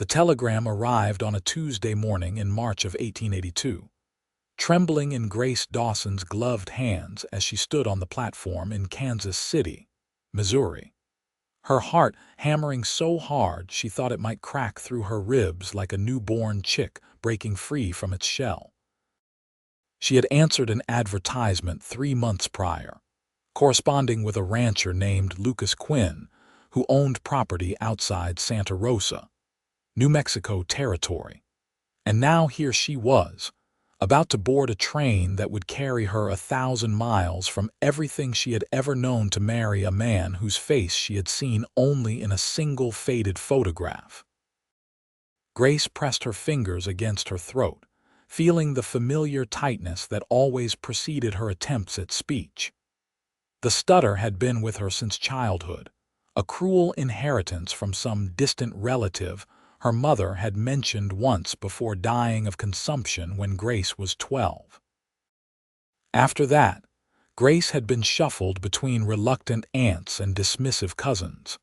The telegram arrived on a Tuesday morning in March of 1882, trembling in Grace Dawson's gloved hands as she stood on the platform in Kansas City, Missouri. Her heart hammering so hard she thought it might crack through her ribs like a newborn chick breaking free from its shell. She had answered an advertisement 3 months prior, corresponding with a rancher named Lucas Quinn, who owned property outside Santa Rosa, New Mexico territory. And now here she was, about to board a train that would carry her 1,000 miles from everything she had ever known to marry a man whose face she had seen only in a single faded photograph. Grace pressed her fingers against her throat, feeling the familiar tightness that always preceded her attempts at speech. The stutter had been with her since childhood, a cruel inheritance from some distant relative her mother had mentioned once before dying of consumption when Grace was 12. After that, Grace had been shuffled between reluctant aunts and dismissive cousins,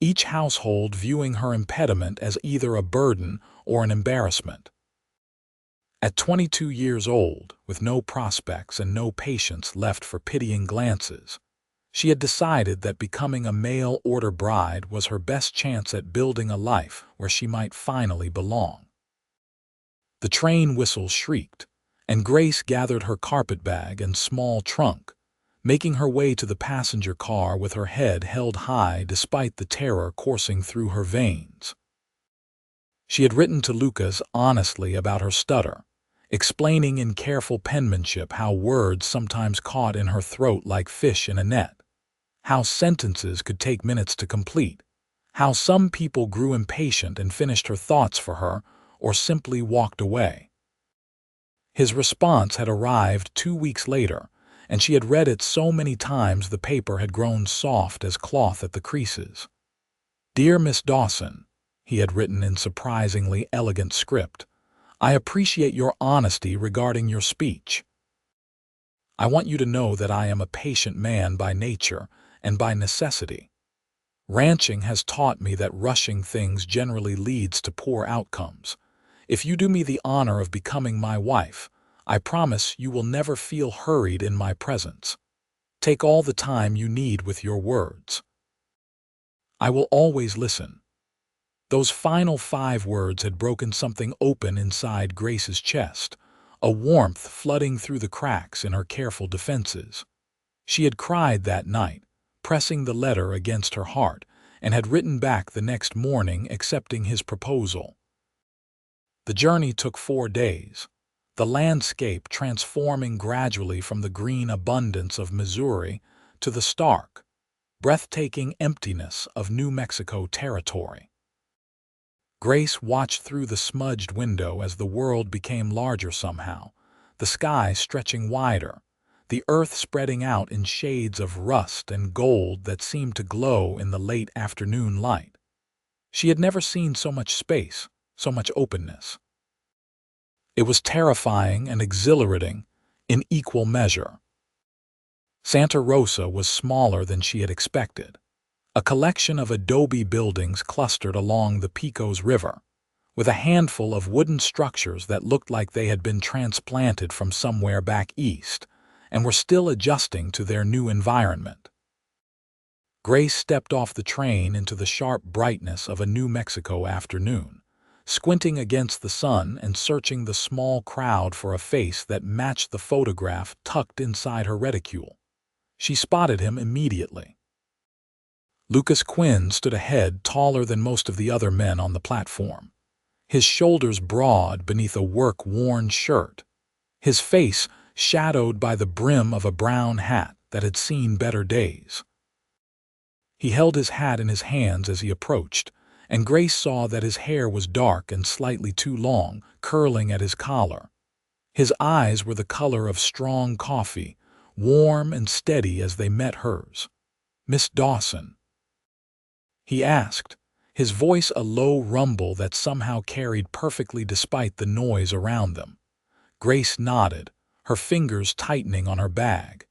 each household viewing her impediment as either a burden or an embarrassment. At 22 years old, with no prospects and no patience left for pitying glances, she had decided that becoming a mail-order bride was her best chance at building a life where she might finally belong. The train whistle shrieked, and Grace gathered her carpetbag and small trunk, making her way to the passenger car with her head held high despite the terror coursing through her veins. She had written to Lucas honestly about her stutter, explaining in careful penmanship how words sometimes caught in her throat like fish in a net, how sentences could take minutes to complete, how some people grew impatient and finished her thoughts for her or simply walked away. His response had arrived 2 weeks later, and she had read it so many times the paper had grown soft as cloth at the creases. "Dear Miss Dawson," he had written in surprisingly elegant script, "I appreciate your honesty regarding your speech. I want you to know that I am a patient man by nature and by necessity. Ranching has taught me that rushing things generally leads to poor outcomes. If you do me the honor of becoming my wife, I promise you will never feel hurried in my presence. Take all the time you need with your words. I will always listen." Those final 5 words had broken something open inside Grace's chest, a warmth flooding through the cracks in her careful defenses. She had cried that night, pressing the letter against her heart, and had written back the next morning accepting his proposal. The journey took 4 days, the landscape transforming gradually from the green abundance of Missouri to the stark, breathtaking emptiness of New Mexico territory. Grace watched through the smudged window as the world became larger somehow, the sky stretching wider, the earth spreading out in shades of rust and gold that seemed to glow in the late afternoon light. She had never seen so much space, so much openness. It was terrifying and exhilarating in equal measure. Santa Rosa was smaller than she had expected, a collection of adobe buildings clustered along the Pecos River, with a handful of wooden structures that looked like they had been transplanted from somewhere back east and were still adjusting to their new environment. Grace stepped off the train into the sharp brightness of a New Mexico afternoon, squinting against the sun and searching the small crowd for a face that matched the photograph tucked inside her reticule. She spotted him immediately. Lucas Quinn stood ahead, taller than most of the other men on the platform, his shoulders broad beneath a work-worn shirt, his face shadowed by the brim of a brown hat that had seen better days. He held his hat in his hands as he approached, and Grace saw that his hair was dark and slightly too long, curling at his collar. His eyes were the color of strong coffee, warm and steady as they met hers. "Miss Dawson?" he asked, his voice a low rumble that somehow carried perfectly despite the noise around them. Grace nodded, her fingers tightening on her bag.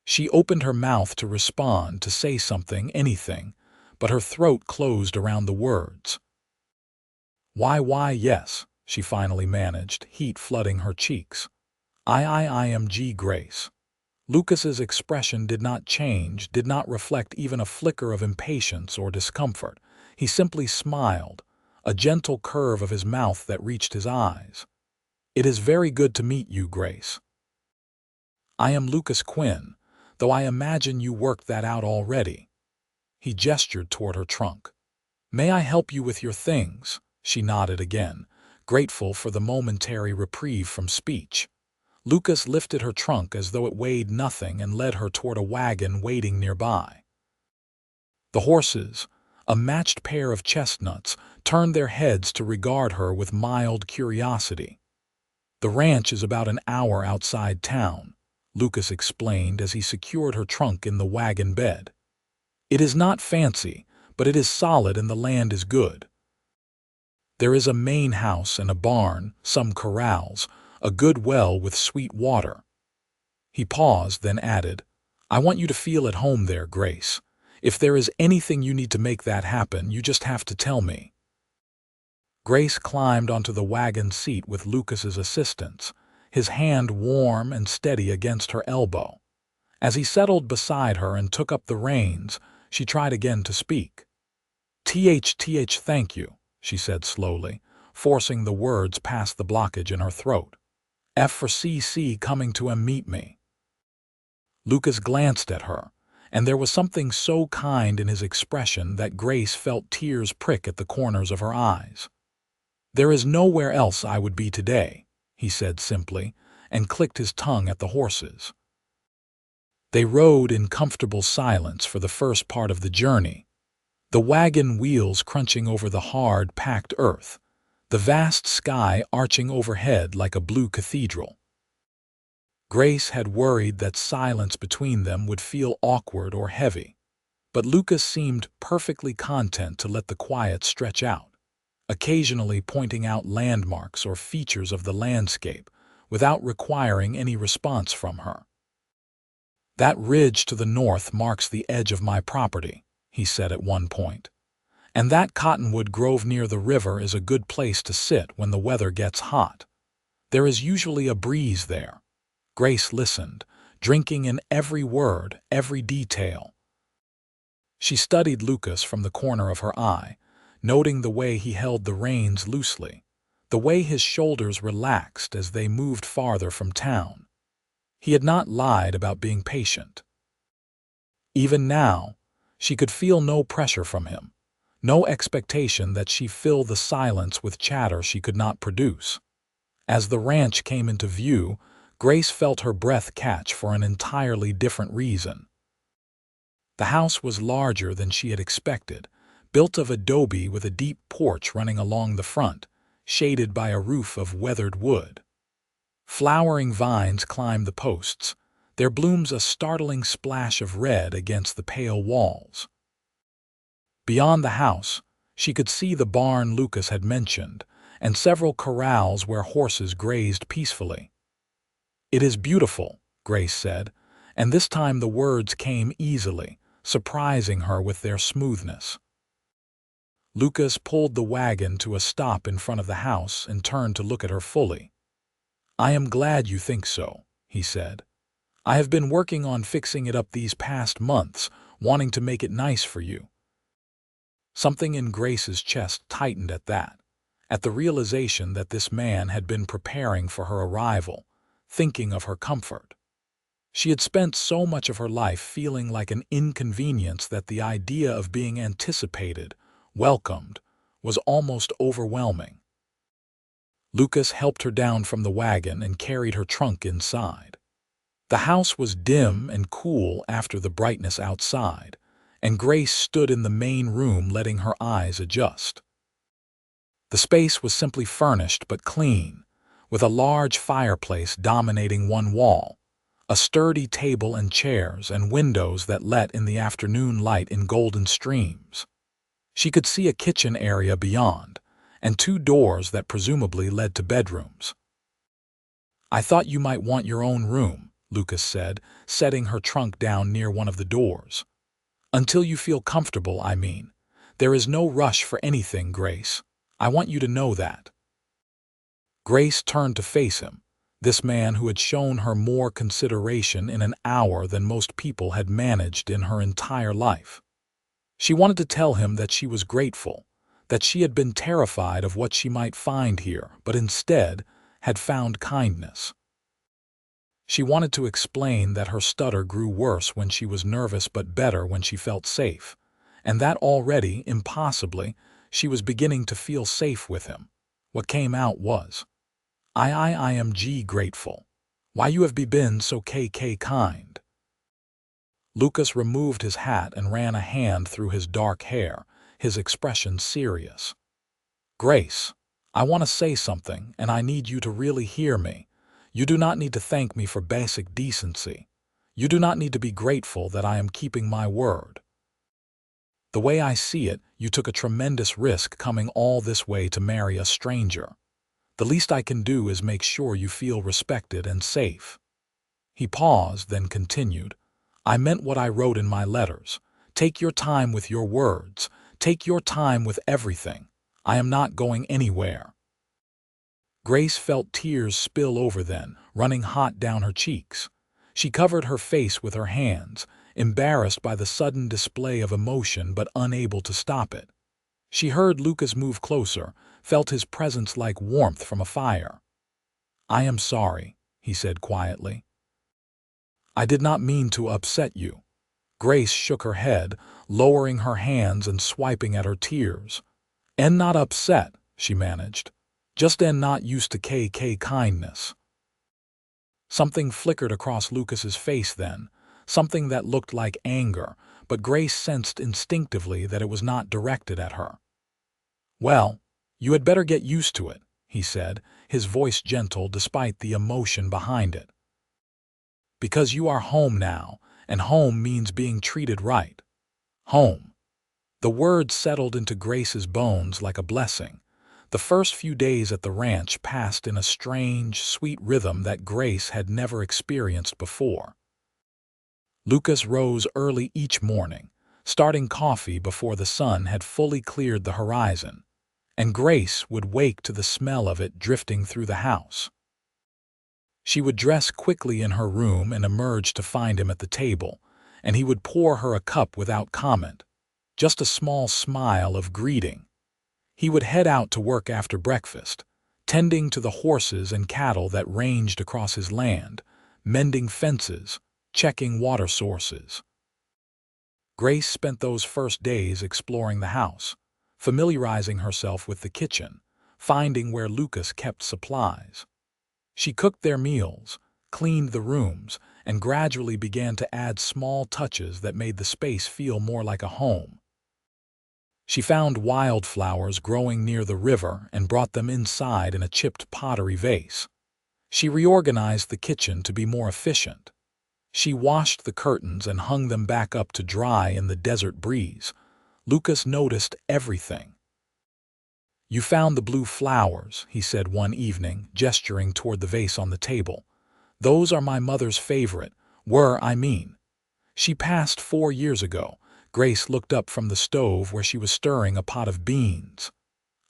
She opened her mouth to respond, to say something, anything, but her throat closed around the words. Why, yes, she finally managed, heat flooding her cheeks. I am Grace. Lucas's expression did not change, did not reflect even a flicker of impatience or discomfort. He simply smiled, a gentle curve of his mouth that reached his eyes. It is very good to meet you, Grace. I am Lucas Quinn, though I imagine you worked that out already. He gestured toward her trunk. May I help you with your things? She nodded again, grateful for the momentary reprieve from speech. Lucas lifted her trunk as though it weighed nothing and led her toward a wagon waiting nearby. The horses, a matched pair of chestnuts, turned their heads to regard her with mild curiosity. The ranch is about an hour outside town, Lucas explained as he secured her trunk in the wagon bed. It is not fancy, but it is solid and the land is good. There is a main house and a barn, some corrals, a good well with sweet water. He paused, then added, I want you to feel at home there, Grace. If there is anything you need to make that happen, you just have to tell me. Grace climbed onto the wagon seat with Lucas's assistance, his hand warm and steady against her elbow. As he settled beside her and took up the reins, she tried again to speak. Thank you, she said slowly, forcing the words past the blockage in her throat. F for CC coming to meet me. Lucas glanced at her, and there was something so kind in his expression that Grace felt tears prick at the corners of her eyes. There is nowhere else I would be today, he said simply, and clicked his tongue at the horses. They rode in comfortable silence for the first part of the journey, the wagon wheels crunching over the hard, packed earth, the vast sky arching overhead like a blue cathedral. Grace had worried that silence between them would feel awkward or heavy, but Lucas seemed perfectly content to let the quiet stretch out, occasionally pointing out landmarks or features of the landscape without requiring any response from her. That ridge to the north marks the edge of my property, he said at one point, and that cottonwood grove near the river is a good place to sit when the weather gets hot. There is usually a breeze there. Grace listened, drinking in every word, every detail. She studied Lucas from the corner of her eye, noting the way he held the reins loosely, the way his shoulders relaxed as they moved farther from town. He had not lied about being patient. Even now, she could feel no pressure from him, no expectation that she fill the silence with chatter she could not produce. As the ranch came into view, Grace felt her breath catch for an entirely different reason. The house was larger than she had expected, built of adobe with a deep porch running along the front, shaded by a roof of weathered wood. Flowering vines climbed the posts, their blooms a startling splash of red against the pale walls. Beyond the house, she could see the barn Lucas had mentioned, and several corrals where horses grazed peacefully. It is beautiful, Grace said, and this time the words came easily, surprising her with their smoothness. Lucas pulled the wagon to a stop in front of the house and turned to look at her fully. I am glad you think so, he said. I have been working on fixing it up these past months, wanting to make it nice for you. Something in Grace's chest tightened at that, at the realization that this man had been preparing for her arrival, thinking of her comfort. She had spent so much of her life feeling like an inconvenience that the idea of being anticipated, welcomed, was almost overwhelming. Lucas helped her down from the wagon and carried her trunk inside. The house was dim and cool after the brightness outside, and Grace stood in the main room letting her eyes adjust. The space was simply furnished but clean, with a large fireplace dominating one wall, a sturdy table and chairs, and windows that let in the afternoon light in golden streams. She could see a kitchen area beyond, and two doors that presumably led to bedrooms. I thought you might want your own room, Lucas said, setting her trunk down near one of the doors. Until you feel comfortable, I mean. There is no rush for anything, Grace. I want you to know that." Grace turned to face him, this man who had shown her more consideration in an hour than most people had managed in her entire life. She wanted to tell him that she was grateful, that she had been terrified of what she might find here, but instead had found kindness. She wanted to explain that her stutter grew worse when she was nervous but better when she felt safe, and that already, impossibly, she was beginning to feel safe with him. What came out was, I am grateful. Why you have been so kind." Lucas removed his hat and ran a hand through his dark hair, his expression serious. "Grace, I want to say something, and I need you to really hear me. You do not need to thank me for basic decency. You do not need to be grateful that I am keeping my word. The way I see it, you took a tremendous risk coming all this way to marry a stranger. The least I can do is make sure you feel respected and safe." He paused, then continued, "I meant what I wrote in my letters. Take your time with your words. Take your time with everything. I am not going anywhere." Grace felt tears spill over then, running hot down her cheeks. She covered her face with her hands, embarrassed by the sudden display of emotion but unable to stop it. She heard Lucas move closer, felt his presence like warmth from a fire. "I am sorry," he said quietly. "I did not mean to upset you." Grace shook her head, lowering her hands and swiping at her tears. "And not upset," she managed. "Just and not used to kindness." Something flickered across Lucas's face then, something that looked like anger, but Grace sensed instinctively that it was not directed at her. "Well, you had better get used to it," he said, his voice gentle despite the emotion behind it. "Because you are home now, and home means being treated right. Home." The word settled into Grace's bones like a blessing. The first few days at the ranch passed in a strange, sweet rhythm that Grace had never experienced before. Lucas rose early each morning, starting coffee before the sun had fully cleared the horizon, and Grace would wake to the smell of it drifting through the house. She would dress quickly in her room and emerge to find him at the table, and he would pour her a cup without comment, just a small smile of greeting. He would head out to work after breakfast, tending to the horses and cattle that ranged across his land, mending fences, checking water sources. Grace spent those first days exploring the house, familiarizing herself with the kitchen, finding where Lucas kept supplies. She cooked their meals, cleaned the rooms, and gradually began to add small touches that made the space feel more like a home. She found wildflowers growing near the river and brought them inside in a chipped pottery vase. She reorganized the kitchen to be more efficient. She washed the curtains and hung them back up to dry in the desert breeze. Lucas noticed everything. "You found the blue flowers," he said one evening, gesturing toward the vase on the table. "Those are my mother's favorite. I mean. She passed 4 years ago." Grace looked up from the stove where she was stirring a pot of beans.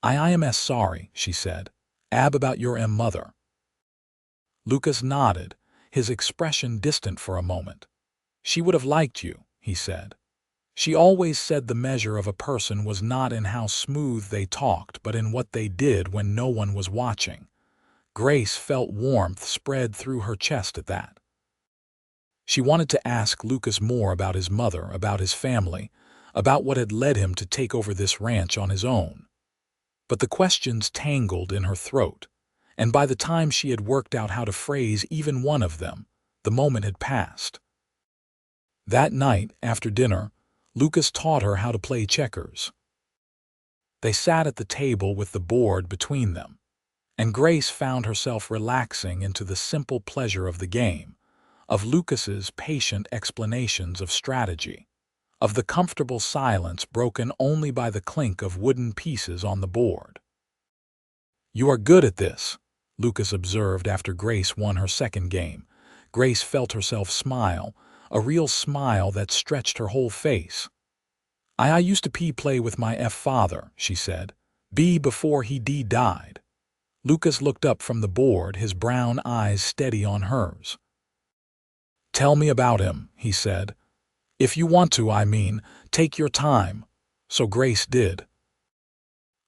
I am sorry," she said. About your mother." Lucas nodded, his expression distant for a moment. "She would have liked you," he said. "She always said the measure of a person was not in how smooth they talked, but in what they did when no one was watching." Grace felt warmth spread through her chest at that. She wanted to ask Lucas more about his mother, about his family, about what had led him to take over this ranch on his own. But the questions tangled in her throat, and by the time she had worked out how to phrase even one of them, the moment had passed. That night, after dinner, Lucas taught her how to play checkers. They sat at the table with the board between them, and Grace found herself relaxing into the simple pleasure of the game, of Lucas's patient explanations of strategy, of the comfortable silence broken only by the clink of wooden pieces on the board. "You are good at this," Lucas observed after Grace won her second game. Grace felt herself smile, a real smile that stretched her whole face. I used to play with my father," she said, Before he died. Lucas looked up from the board, his brown eyes steady on hers. "Tell me about him," he said. "If you want to, I mean, take your time." So Grace did.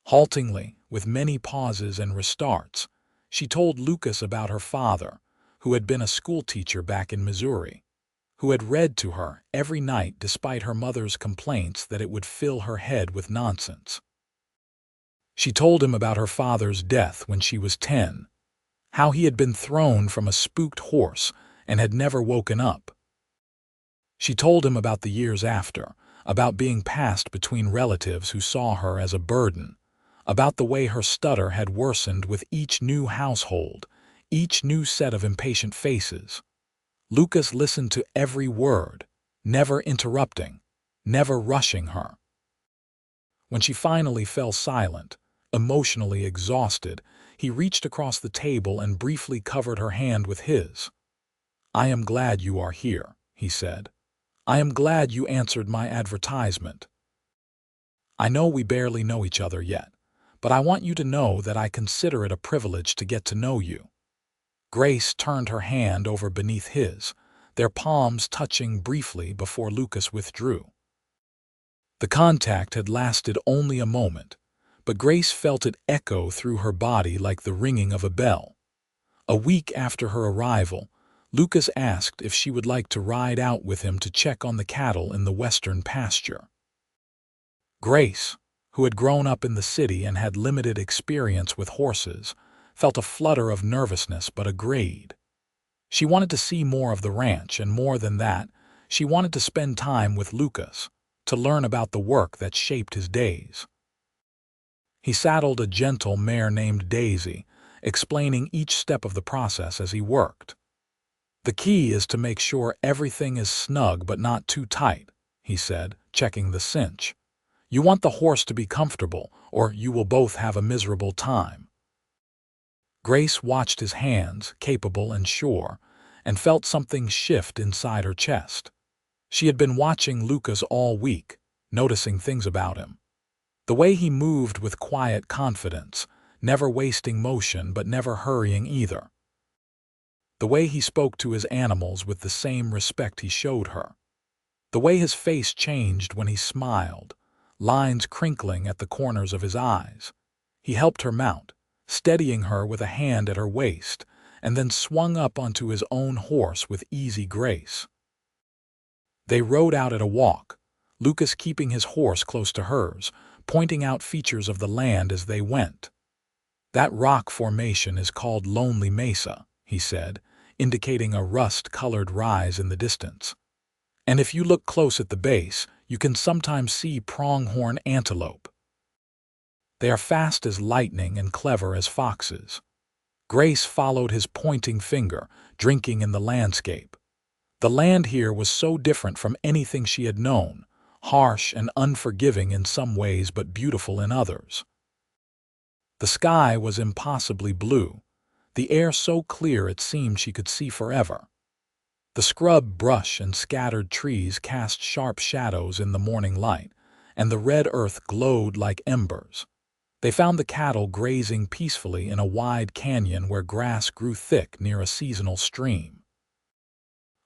Haltingly, with many pauses and restarts, she told Lucas about her father, who had been a schoolteacher back in Missouri, who had read to her every night despite her mother's complaints that it would fill her head with nonsense. She told him about her father's death when she was 10, how he had been thrown from a spooked horse and had never woken up. She told him about the years after, about being passed between relatives who saw her as a burden, about the way her stutter had worsened with each new household, each new set of impatient faces. Lucas listened to every word, never interrupting, never rushing her. When she finally fell silent, emotionally exhausted, he reached across the table and briefly covered her hand with his. "I am glad you are here," he said. "I am glad you answered my advertisement. I know we barely know each other yet, but I want you to know that I consider it a privilege to get to know you." Grace turned her hand over beneath his, their palms touching briefly before Lucas withdrew. The contact had lasted only a moment, but Grace felt it echo through her body like the ringing of a bell. A week after her arrival, Lucas asked if she would like to ride out with him to check on the cattle in the western pasture. Grace, who had grown up in the city and had limited experience with horses, felt a flutter of nervousness but agreed. She wanted to see more of the ranch, and more than that, she wanted to spend time with Lucas, to learn about the work that shaped his days. He saddled a gentle mare named Daisy, explaining each step of the process as he worked. "The key is to make sure everything is snug but not too tight," he said, checking the cinch. "You want the horse to be comfortable, or you will both have a miserable time." Grace watched his hands, capable and sure, and felt something shift inside her chest. She had been watching Lucas all week, noticing things about him. The way he moved with quiet confidence, never wasting motion but never hurrying either. The way he spoke to his animals with the same respect he showed her. The way his face changed when he smiled, lines crinkling at the corners of his eyes. He helped her mount, steadying her with a hand at her waist, and then swung up onto his own horse with easy grace. They rode out at a walk, Lucas keeping his horse close to hers, pointing out features of the land as they went. "That rock formation is called Lonely Mesa," he said, indicating a rust-colored rise in the distance. "And if you look close at the base, you can sometimes see pronghorn antelope. They are fast as lightning and clever as foxes." Grace followed his pointing finger, drinking in the landscape. The land here was so different from anything she had known, harsh and unforgiving in some ways but beautiful in others. The sky was impossibly blue, the air so clear it seemed she could see forever. The scrub brush and scattered trees cast sharp shadows in the morning light, and the red earth glowed like embers. They found the cattle grazing peacefully in a wide canyon where grass grew thick near a seasonal stream.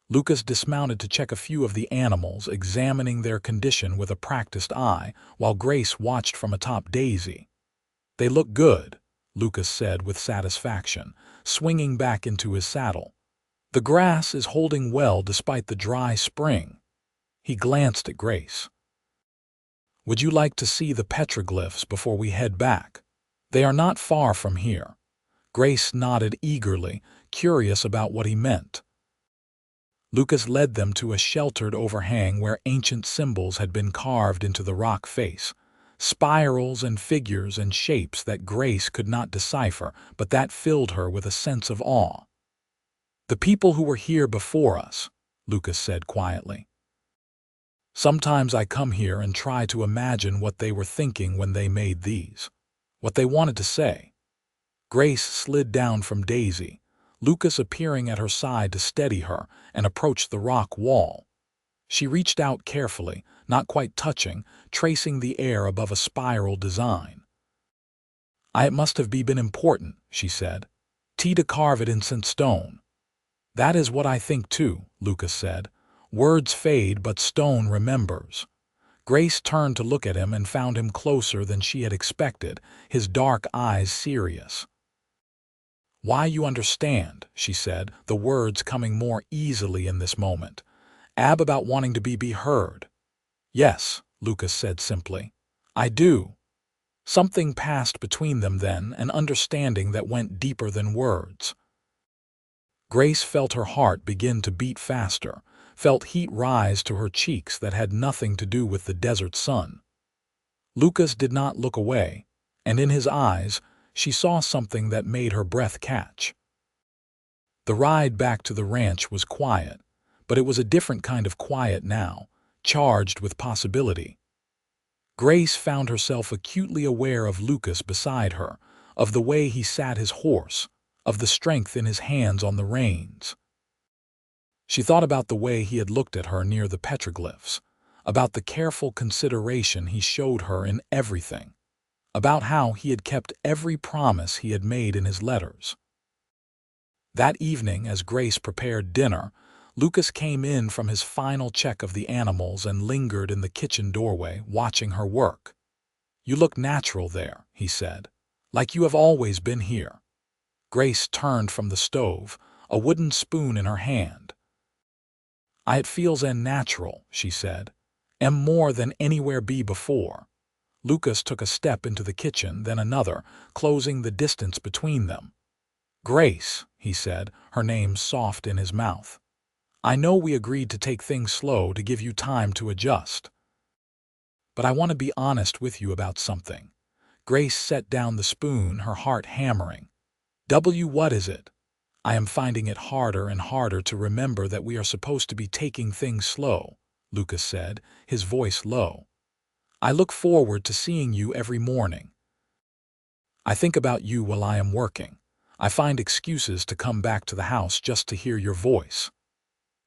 Lucas dismounted to check a few of the animals, examining their condition with a practiced eye, while Grace watched from atop Daisy. "They look good," Lucas said with satisfaction, swinging back into his saddle. "The grass is holding well despite the dry spring." He glanced at Grace. "Would you like to see the petroglyphs before we head back? They are not far from here." Grace nodded eagerly, curious about what he meant. Lucas led them to a sheltered overhang where ancient symbols had been carved into the rock face, spirals and figures and shapes that Grace could not decipher, but that filled her with a sense of awe. "The people who were here before us," Lucas said quietly. "Sometimes I come here and try to imagine what they were thinking when they made these, what they wanted to say." Grace slid down from Daisy, Lucas appearing at her side to steady her, and approached the rock wall. She reached out carefully, not quite touching, tracing the air above a spiral design. It must have been important, she said. To carve it in stone. That is what I think too, Lucas said. Words fade, but stone remembers. Grace turned to look at him and found him closer than she had expected, his dark eyes serious. Why, you understand, she said, the words coming more easily in this moment. About wanting to be heard. Yes, Lucas said simply. I do. Something passed between them then, an understanding that went deeper than words. Grace felt her heart begin to beat faster, felt heat rise to her cheeks that had nothing to do with the desert sun. Lucas did not look away, and in his eyes she saw something that made her breath catch. The ride back to the ranch was quiet, but it was a different kind of quiet now, charged with possibility. Grace found herself acutely aware of Lucas beside her, of the way he sat his horse, of the strength in his hands on the reins. She thought about the way he had looked at her near the petroglyphs, about the careful consideration he showed her in everything, about how he had kept every promise he had made in his letters. That evening, as Grace prepared dinner, Lucas came in from his final check of the animals and lingered in the kitchen doorway, watching her work. You look natural there, he said, like you have always been here. Grace turned from the stove, a wooden spoon in her hand. It feels natural, she said, more than anywhere be before. Lucas took a step into the kitchen, then another, closing the distance between them. Grace, he said, her name soft in his mouth. I know we agreed to take things slow to give you time to adjust. But I want to be honest with you about something. Grace set down the spoon, her heart hammering. What is it? I am finding it harder and harder to remember that we are supposed to be taking things slow, Lucas said, his voice low. I look forward to seeing you every morning. I think about you while I am working. I find excuses to come back to the house just to hear your voice.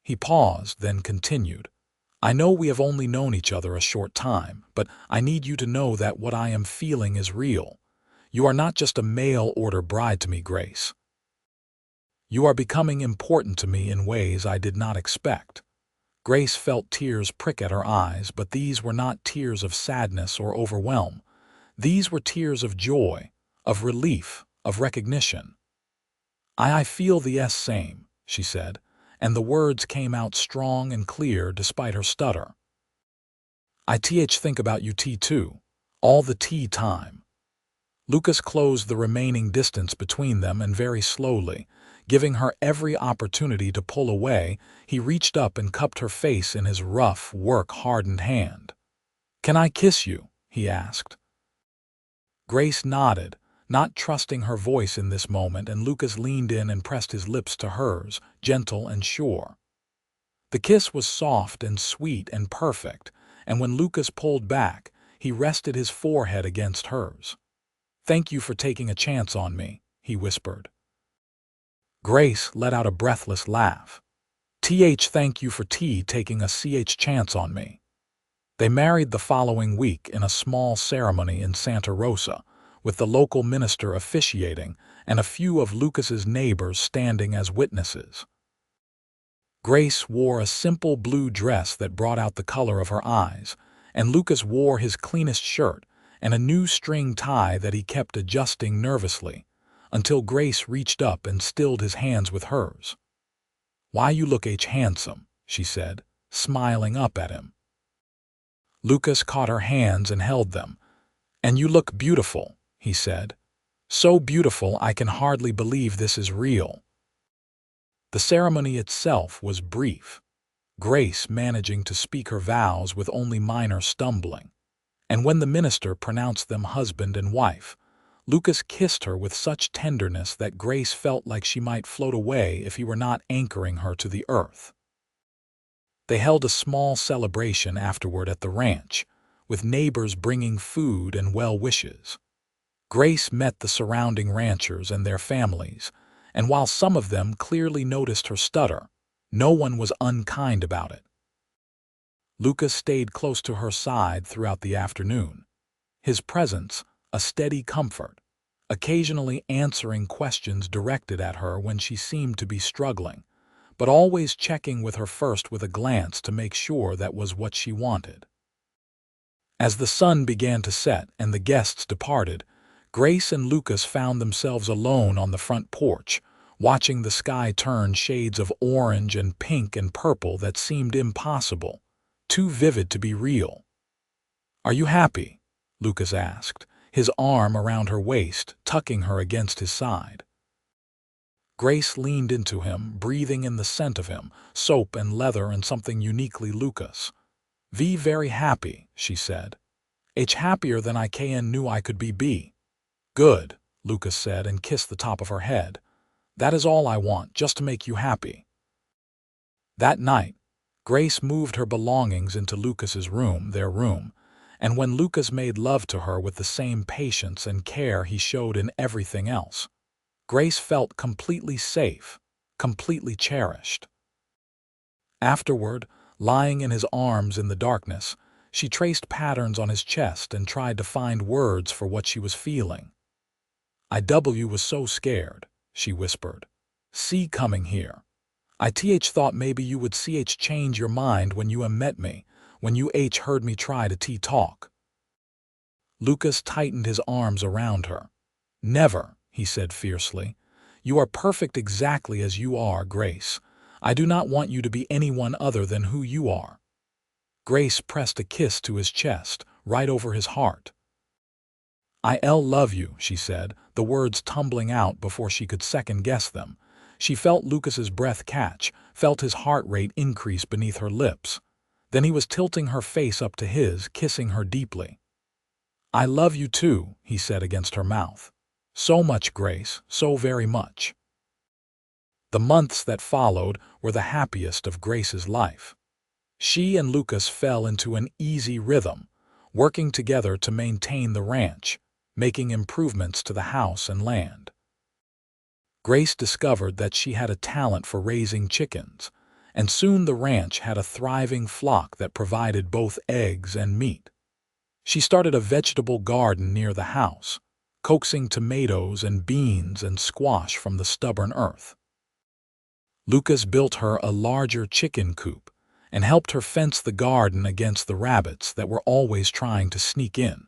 He paused, then continued. I know we have only known each other a short time, but I need you to know that what I am feeling is real. You are not just a mail-order bride to me, Grace. You are becoming important to me in ways I did not expect. Grace felt tears prick at her eyes, but these were not tears of sadness or overwhelm. These were tears of joy, of relief, of recognition. I feel the same, she said, and the words came out strong and clear despite her stutter. I think about you too, all the time. Lucas closed the remaining distance between them and very slowly, giving her every opportunity to pull away, he reached up and cupped her face in his rough, work-hardened hand. Can I kiss you? He asked. Grace nodded, not trusting her voice in this moment, and Lucas leaned in and pressed his lips to hers, gentle and sure. The kiss was soft and sweet and perfect, and when Lucas pulled back, he rested his forehead against hers. Thank you for taking a chance on me, he whispered. Grace let out a breathless laugh. Thank you for taking a chance on me. They married the following week in a small ceremony in Santa Rosa, with the local minister officiating and a few of Lucas's neighbors standing as witnesses. Grace wore a simple blue dress that brought out the color of her eyes, and Lucas wore his cleanest shirt and a new string tie that he kept adjusting nervously, until Grace reached up and stilled his hands with hers. Why, you look handsome, she said, smiling up at him. Lucas caught her hands and held them. And you look beautiful, he said. So beautiful I can hardly believe this is real. The ceremony itself was brief, Grace managing to speak her vows with only minor stumbling. And when the minister pronounced them husband and wife, Lucas kissed her with such tenderness that Grace felt like she might float away if he were not anchoring her to the earth. They held a small celebration afterward at the ranch, with neighbors bringing food and well wishes. Grace met the surrounding ranchers and their families, and while some of them clearly noticed her stutter, no one was unkind about it. Lucas stayed close to her side throughout the afternoon, his presence a steady comfort, occasionally answering questions directed at her when she seemed to be struggling, but always checking with her first with a glance to make sure that was what she wanted. As the sun began to set and the guests departed, Grace and Lucas found themselves alone on the front porch, watching the sky turn shades of orange and pink and purple that seemed impossible, too vivid to be real. "Are you happy?" Lucas asked, his arm around her waist, tucking her against his side. Grace leaned into him, breathing in the scent of him, soap and leather and something uniquely Lucas. Very happy," she said. "H happier than I knew I could be. Good," Lucas said and kissed the top of her head. "That is all I want, just to make you happy." That night, Grace moved her belongings into Lucas's room, their room, and when Lucas made love to her with the same patience and care he showed in everything else, Grace felt completely safe, completely cherished. Afterward, lying in his arms in the darkness, she traced patterns on his chest and tried to find words for what she was feeling. "I was so scared," she whispered. "See coming here. I thought maybe you would change your mind when you met me, when you heard me try to talk." Lucas tightened his arms around her. "Never," he said fiercely. "You are perfect exactly as you are, Grace. I do not want you to be anyone other than who you are." Grace pressed a kiss to his chest, right over his heart. "I love you," she said, the words tumbling out before she could second-guess them. She felt Lucas's breath catch, felt his heart rate increase beneath her lips. Then he was tilting her face up to his, kissing her deeply. "I love you too," he said against her mouth. "So much, Grace, so very much." The months that followed were the happiest of Grace's life. She and Lucas fell into an easy rhythm, working together to maintain the ranch, making improvements to the house and land. Grace discovered that she had a talent for raising chickens, and soon the ranch had a thriving flock that provided both eggs and meat. She started a vegetable garden near the house, coaxing tomatoes and beans and squash from the stubborn earth. Lucas built her a larger chicken coop and helped her fence the garden against the rabbits that were always trying to sneak in.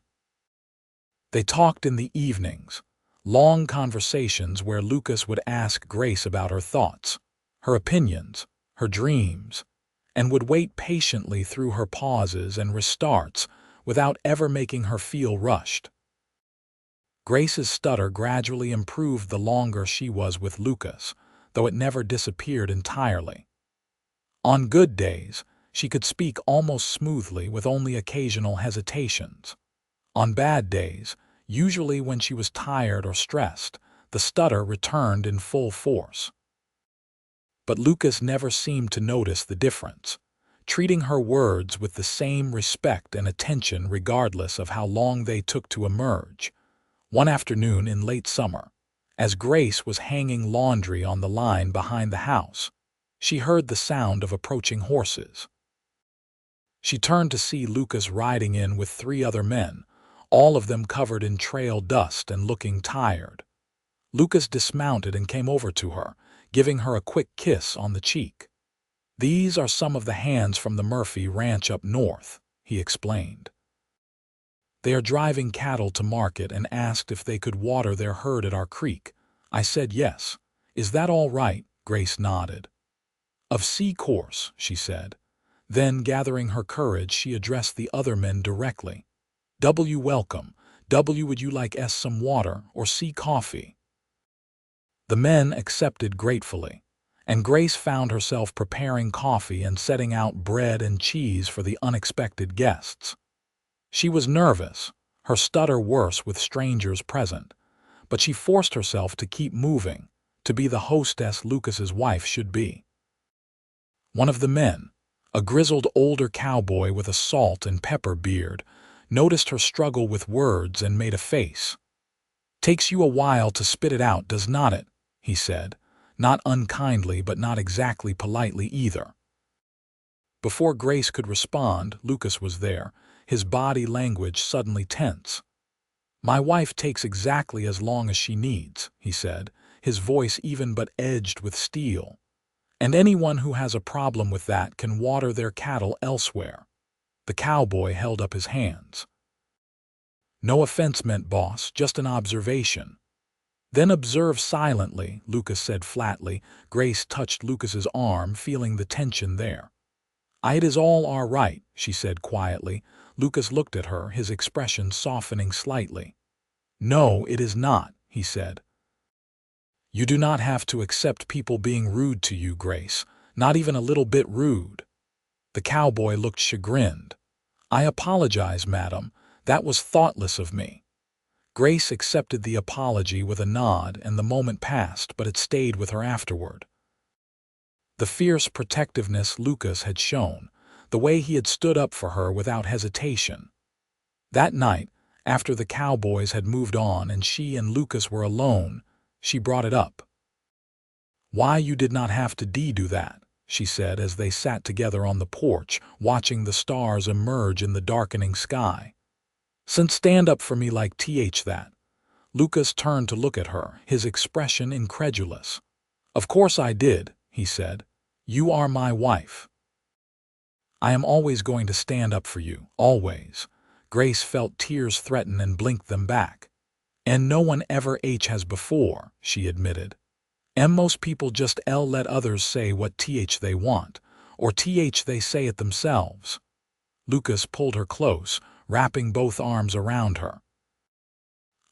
They talked in the evenings, long conversations where Lucas would ask Grace about her thoughts, her opinions, her dreams, and would wait patiently through her pauses and restarts without ever making her feel rushed. Grace's stutter gradually improved the longer she was with Lucas, though it never disappeared entirely. On good days, she could speak almost smoothly with only occasional hesitations. On bad days, usually when she was tired or stressed, the stutter returned in full force. But Lucas never seemed to notice the difference, treating her words with the same respect and attention regardless of how long they took to emerge. One afternoon in late summer, as Grace was hanging laundry on the line behind the house, she heard the sound of approaching horses. She turned to see Lucas riding in with 3 other men, all of them covered in trail dust and looking tired. Lucas dismounted and came over to her, giving her a quick kiss on the cheek. "These are some of the hands from the Murphy ranch up north," he explained. "They are driving cattle to market and asked if they could water their herd at our creek. I said yes. Is that all right?" Grace nodded. "Of course," she said. Then, gathering her courage, she addressed the other men directly. Welcome. Would you like some water or coffee?" The men accepted gratefully, and Grace found herself preparing coffee and setting out bread and cheese for the unexpected guests. She was nervous, her stutter worse with strangers present, but she forced herself to keep moving, to be the hostess Lucas's wife should be. One of the men, a grizzled older cowboy with a salt and pepper beard, noticed her struggle with words and made a face. "Takes you a while to spit it out, does not it?" he said, not unkindly but not exactly politely either. Before Grace could respond, Lucas was there, his body language suddenly tense. My wife takes exactly as long as she needs, he said, his voice even but edged with steel. And anyone who has a problem with that can water their cattle elsewhere. The cowboy held up his hands. No offense meant, boss, just an observation. Then observe silently, Lucas said flatly. Grace touched Lucas's arm, feeling the tension there. It is all right, she said quietly. Lucas looked at her, his expression softening slightly. No, it is not, he said. You do not have to accept people being rude to you, Grace, not even a little bit rude. The cowboy looked chagrined. I apologize, madam. That was thoughtless of me. Grace accepted the apology with a nod, and the moment passed, but it stayed with her afterward. The fierce protectiveness Lucas had shown, the way he had stood up for her without hesitation. That night, after the cowboys had moved on and she and Lucas were alone, she brought it up. Why you did not have to do that, she said as they sat together on the porch, watching the stars emerge in the darkening sky. Since stand up for me like that. Lucas turned to look at her, his expression incredulous. Of course I did, he said. You are my wife. I am always going to stand up for you, always. Grace felt tears threaten and blinked them back. And no one ever has before, she admitted. Most people just let others say what they want, or they say it themselves. Lucas pulled her close, wrapping both arms around her.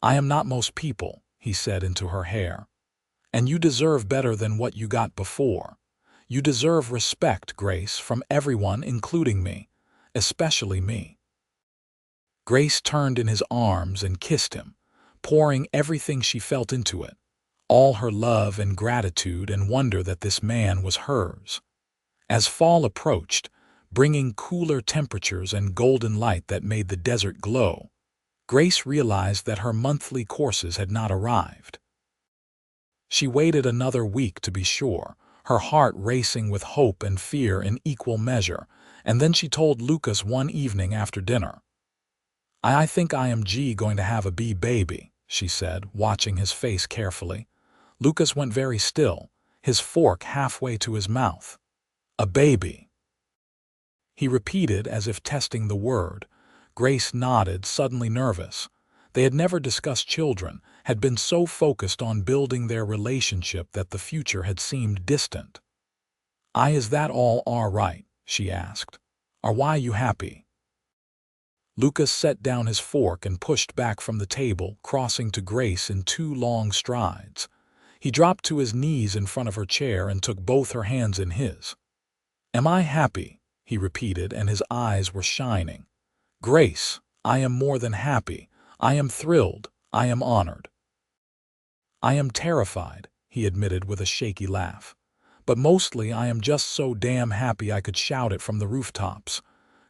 I am not most people, he said into her hair. And you deserve better than what you got before. You deserve respect, Grace, from everyone, including me, especially me. Grace turned in his arms and kissed him, pouring everything she felt into it, all her love and gratitude and wonder that this man was hers. As fall approached, bringing cooler temperatures and golden light that made the desert glow, Grace realized that her monthly courses had not arrived. She waited another week to be sure, her heart racing with hope and fear in equal measure, and then she told Lucas one evening after dinner. I think I am going to have a baby, she said, watching his face carefully. Lucas went very still, his fork halfway to his mouth. A baby. He repeated as if testing the word. Grace nodded, suddenly nervous. They had never discussed children, had been so focused on building their relationship that the future had seemed distant. Is that all right? She asked. Why you happy? Lucas set down his fork and pushed back from the table, crossing to Grace in 2 long strides. He dropped to his knees in front of her chair and took both her hands in his. Am I happy? He repeated, and his eyes were shining. Grace, I am more than happy. I am thrilled. I am honored. I am terrified, he admitted with a shaky laugh. But mostly I am just so damn happy I could shout it from the rooftops.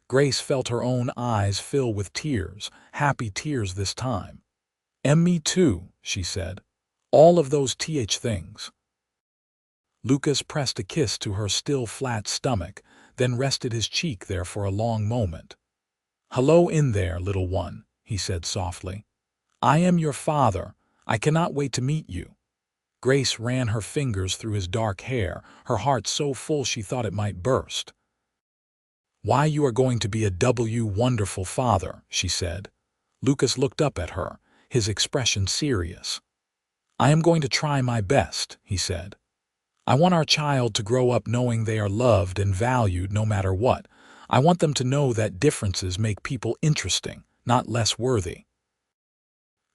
Grace felt her own eyes fill with tears, happy tears this time. Me too, she said. All of those things. Lucas pressed a kiss to her still flat stomach, then rested his cheek there for a long moment. Hello in there, little one, he said softly. I am your father. I cannot wait to meet you. Grace ran her fingers through his dark hair, her heart so full she thought it might burst. Why, you are going to be a wonderful father, she said. Lucas looked up at her, his expression serious. I am going to try my best, he said. I want our child to grow up knowing they are loved and valued no matter what. I want them to know that differences make people interesting, not less worthy.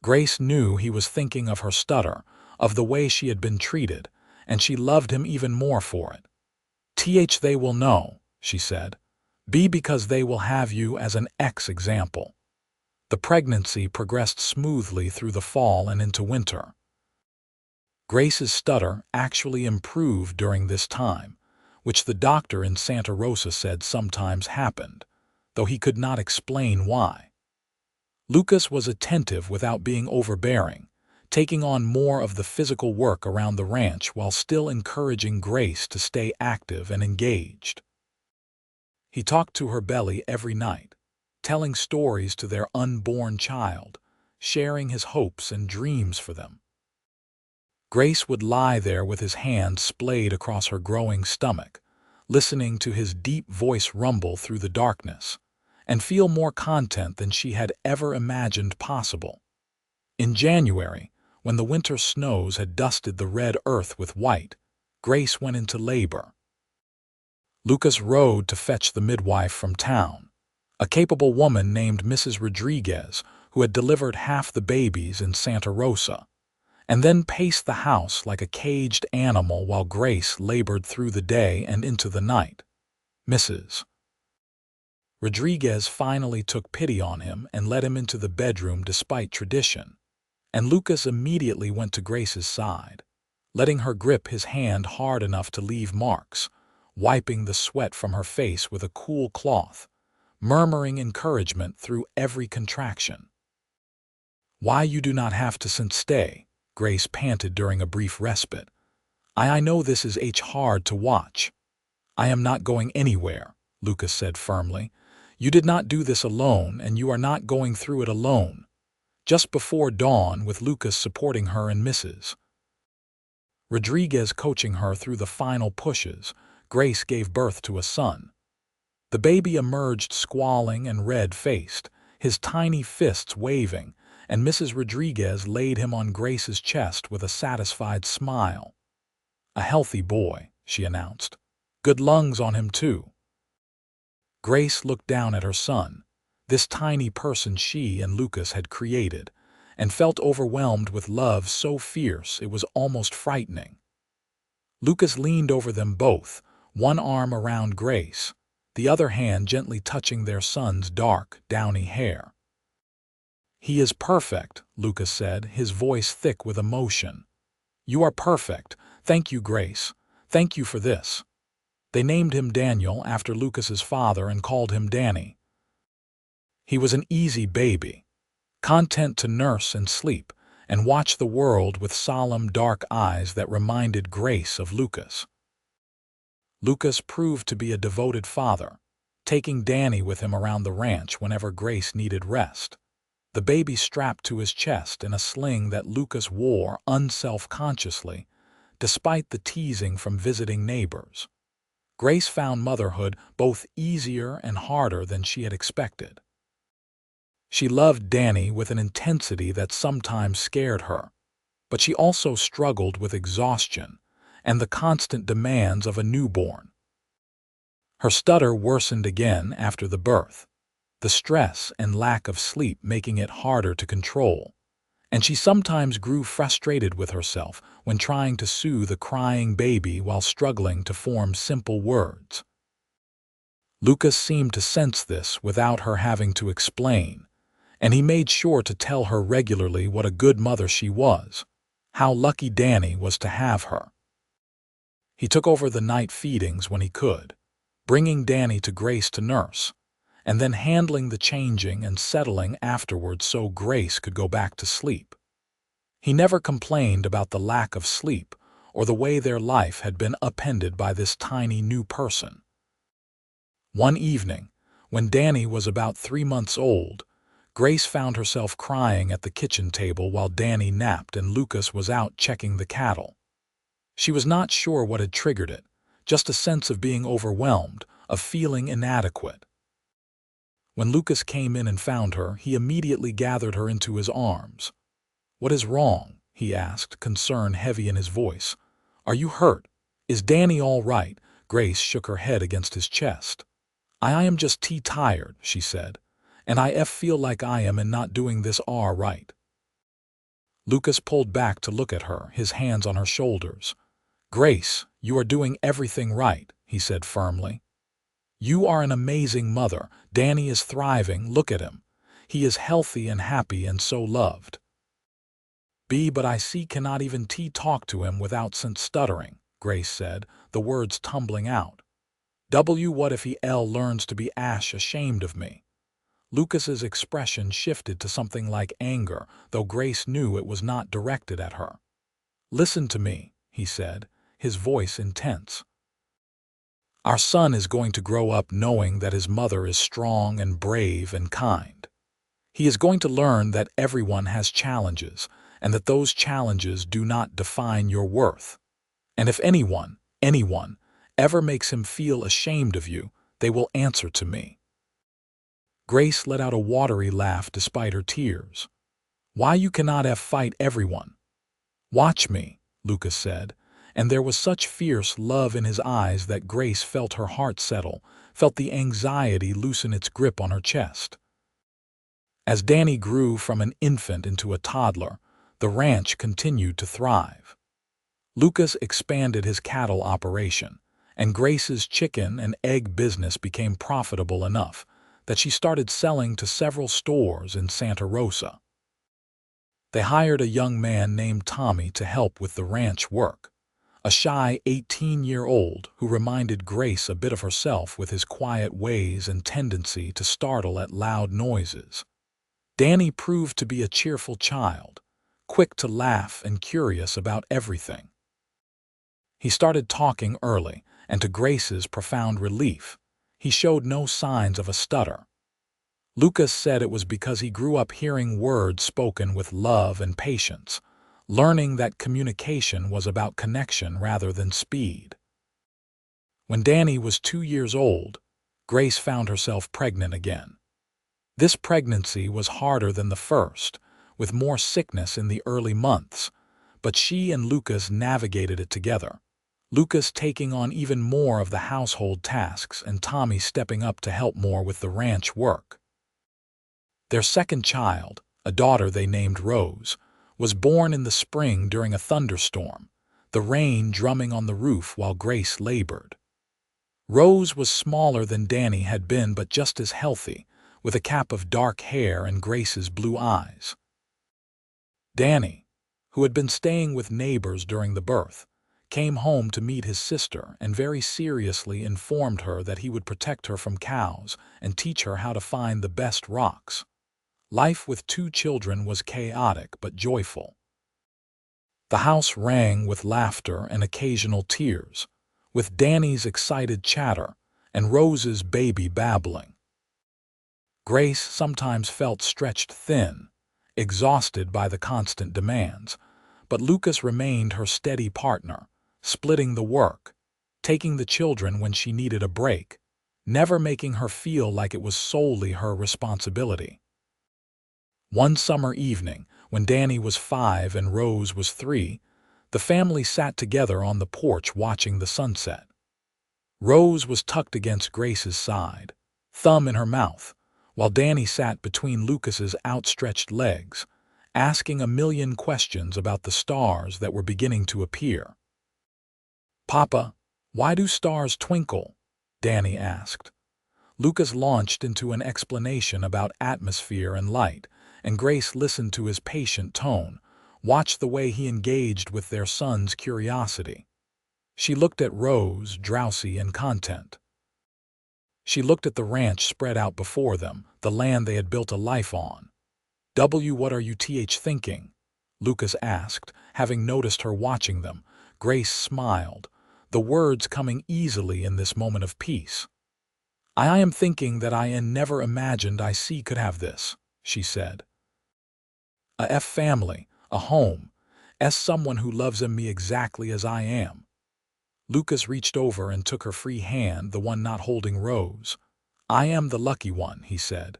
Grace knew he was thinking of her stutter, of the way she had been treated, and she loved him even more for it. They will know, she said. Because they will have you as an example. The pregnancy progressed smoothly through the fall and into winter. Grace's stutter actually improved during this time, which the doctor in Santa Rosa said sometimes happened, though he could not explain why. Lucas was attentive without being overbearing, taking on more of the physical work around the ranch while still encouraging Grace to stay active and engaged. He talked to her belly every night, telling stories to their unborn child, sharing his hopes and dreams for them. Grace would lie there with his hand splayed across her growing stomach, listening to his deep voice rumble through the darkness, and feel more content than she had ever imagined possible. In January, when the winter snows had dusted the red earth with white, Grace went into labor. Lucas rode to fetch the midwife from town, a capable woman named Mrs. Rodriguez, who had delivered half the babies in Santa Rosa, and then paced the house like a caged animal while Grace labored through the day and into the night. Mrs. Rodriguez finally took pity on him and led him into the bedroom despite tradition, and Lucas immediately went to Grace's side, letting her grip his hand hard enough to leave marks, wiping the sweat from her face with a cool cloth, murmuring encouragement through every contraction. "Why you do not have to stay," Grace panted during a brief respite. I know this is hard to watch." "I am not going anywhere," Lucas said firmly. "You did not do this alone, and you are not going through it alone." Just before dawn, with Lucas supporting her and Mrs. Rodriguez coaching her through the final pushes, Grace gave birth to a son. The baby emerged squalling and red-faced, his tiny fists waving, and Mrs. Rodriguez laid him on Grace's chest with a satisfied smile. "A healthy boy," she announced. "Good lungs on him, too." Grace looked down at her son, this tiny person she and Lucas had created, and felt overwhelmed with love so fierce it was almost frightening. Lucas leaned over them both, one arm around Grace, the other hand gently touching their son's dark, downy hair. "He is perfect," Lucas said, his voice thick with emotion. "You are perfect. Thank you, Grace. Thank you for this." They named him Daniel after Lucas's father and called him Danny. He was an easy baby, content to nurse and sleep, and watch the world with solemn, dark eyes that reminded Grace of Lucas. Lucas proved to be a devoted father, taking Danny with him around the ranch whenever Grace needed rest, the baby strapped to his chest in a sling that Lucas wore unself-consciously, despite the teasing from visiting neighbors. Grace found motherhood both easier and harder than she had expected. She loved Danny with an intensity that sometimes scared her, but she also struggled with exhaustion and the constant demands of a newborn. Her stutter worsened again after the birth, the stress and lack of sleep making it harder to control, and she sometimes grew frustrated with herself when trying to soothe a crying baby while struggling to form simple words. Lucas seemed to sense this without her having to explain, and he made sure to tell her regularly what a good mother she was, how lucky Danny was to have her. He took over the night feedings when he could, bringing Danny to Grace to nurse, and then handling the changing and settling afterwards so Grace could go back to sleep. He never complained about the lack of sleep or the way their life had been upended by this tiny new person. One evening, when Danny was about 3 months old, Grace found herself crying at the kitchen table while Danny napped and Lucas was out checking the cattle. She was not sure what had triggered it, just a sense of being overwhelmed, of feeling inadequate. When Lucas came in and found her, he immediately gathered her into his arms. "What is wrong?" he asked, concern heavy in his voice. "Are you hurt? Is Danny all right?" Grace shook her head against his chest. I am just tired," she said, "and I feel like I am and not doing this right." Lucas pulled back to look at her, his hands on her shoulders. "Grace, you are doing everything right," he said firmly. "You are an amazing mother. Danny is thriving, look at him. He is healthy and happy and so loved." But I see cannot even talk to him without stuttering," Grace said, the words tumbling out. What if he learns to be ashamed of me?" Lucas's expression shifted to something like anger, though Grace knew it was not directed at her. "Listen to me," he said, his voice intense. "Our son is going to grow up knowing that his mother is strong and brave and kind. He is going to learn that everyone has challenges, and that those challenges do not define your worth. And if anyone, ever makes him feel ashamed of you, they will answer to me." Grace let out a watery laugh despite her tears. "Why you cannot have fight everyone?" "Watch me," Lucas said, and there was such fierce love in his eyes that Grace felt her heart settle, felt the anxiety loosen its grip on her chest. As Danny grew from an infant into a toddler, the ranch continued to thrive. Lucas expanded his cattle operation, and Grace's chicken and egg business became profitable enough that she started selling to several stores in Santa Rosa. They hired a young man named Tommy to help with the ranch work, a shy 18-year-old who reminded Grace a bit of herself with his quiet ways and tendency to startle at loud noises. Danny proved to be a cheerful child, quick to laugh and curious about everything. He started talking early, and to Grace's profound relief, he showed no signs of a stutter. Lucas said it was because he grew up hearing words spoken with love and patience, learning that communication was about connection rather than speed. When Danny was 2 years old, Grace found herself pregnant again. This pregnancy was harder than the first, with more sickness in the early months, but she and Lucas navigated it together, Lucas taking on even more of the household tasks and Tommy stepping up to help more with the ranch work. Their second child, a daughter they named Rose, was born in the spring during a thunderstorm, the rain drumming on the roof while Grace labored. Rose was smaller than Danny had been but just as healthy, with a cap of dark hair and Grace's blue eyes. Danny, who had been staying with neighbors during the birth, came home to meet his sister and very seriously informed her that he would protect her from cows and teach her how to find the best rocks. Life with 2 children was chaotic but joyful. The house rang with laughter and occasional tears, with Danny's excited chatter and Rose's baby babbling. Grace sometimes felt stretched thin, exhausted by the constant demands, but Lucas remained her steady partner, splitting the work, taking the children when she needed a break, never making her feel like it was solely her responsibility. One summer evening, when Danny was 5 and Rose was 3, the family sat together on the porch watching the sunset. Rose was tucked against Grace's side, thumb in her mouth, while Danny sat between Lucas's outstretched legs, asking a million questions about the stars that were beginning to appear. "Papa, why do stars twinkle?" Danny asked. Lucas launched into an explanation about atmosphere and light, and Grace listened to his patient tone, watched the way he engaged with their son's curiosity. She looked at Rose, drowsy and content. She looked at the ranch spread out before them, the land they had built a life on. "What are you thinking?" Lucas asked, having noticed her watching them. Grace smiled, the words coming easily in this moment of peace. "I am thinking that I never imagined I could have this," she said. "A family, a home, someone who loves me exactly as I am." Lucas reached over and took her free hand, the one not holding Rose. "I am the lucky one," he said.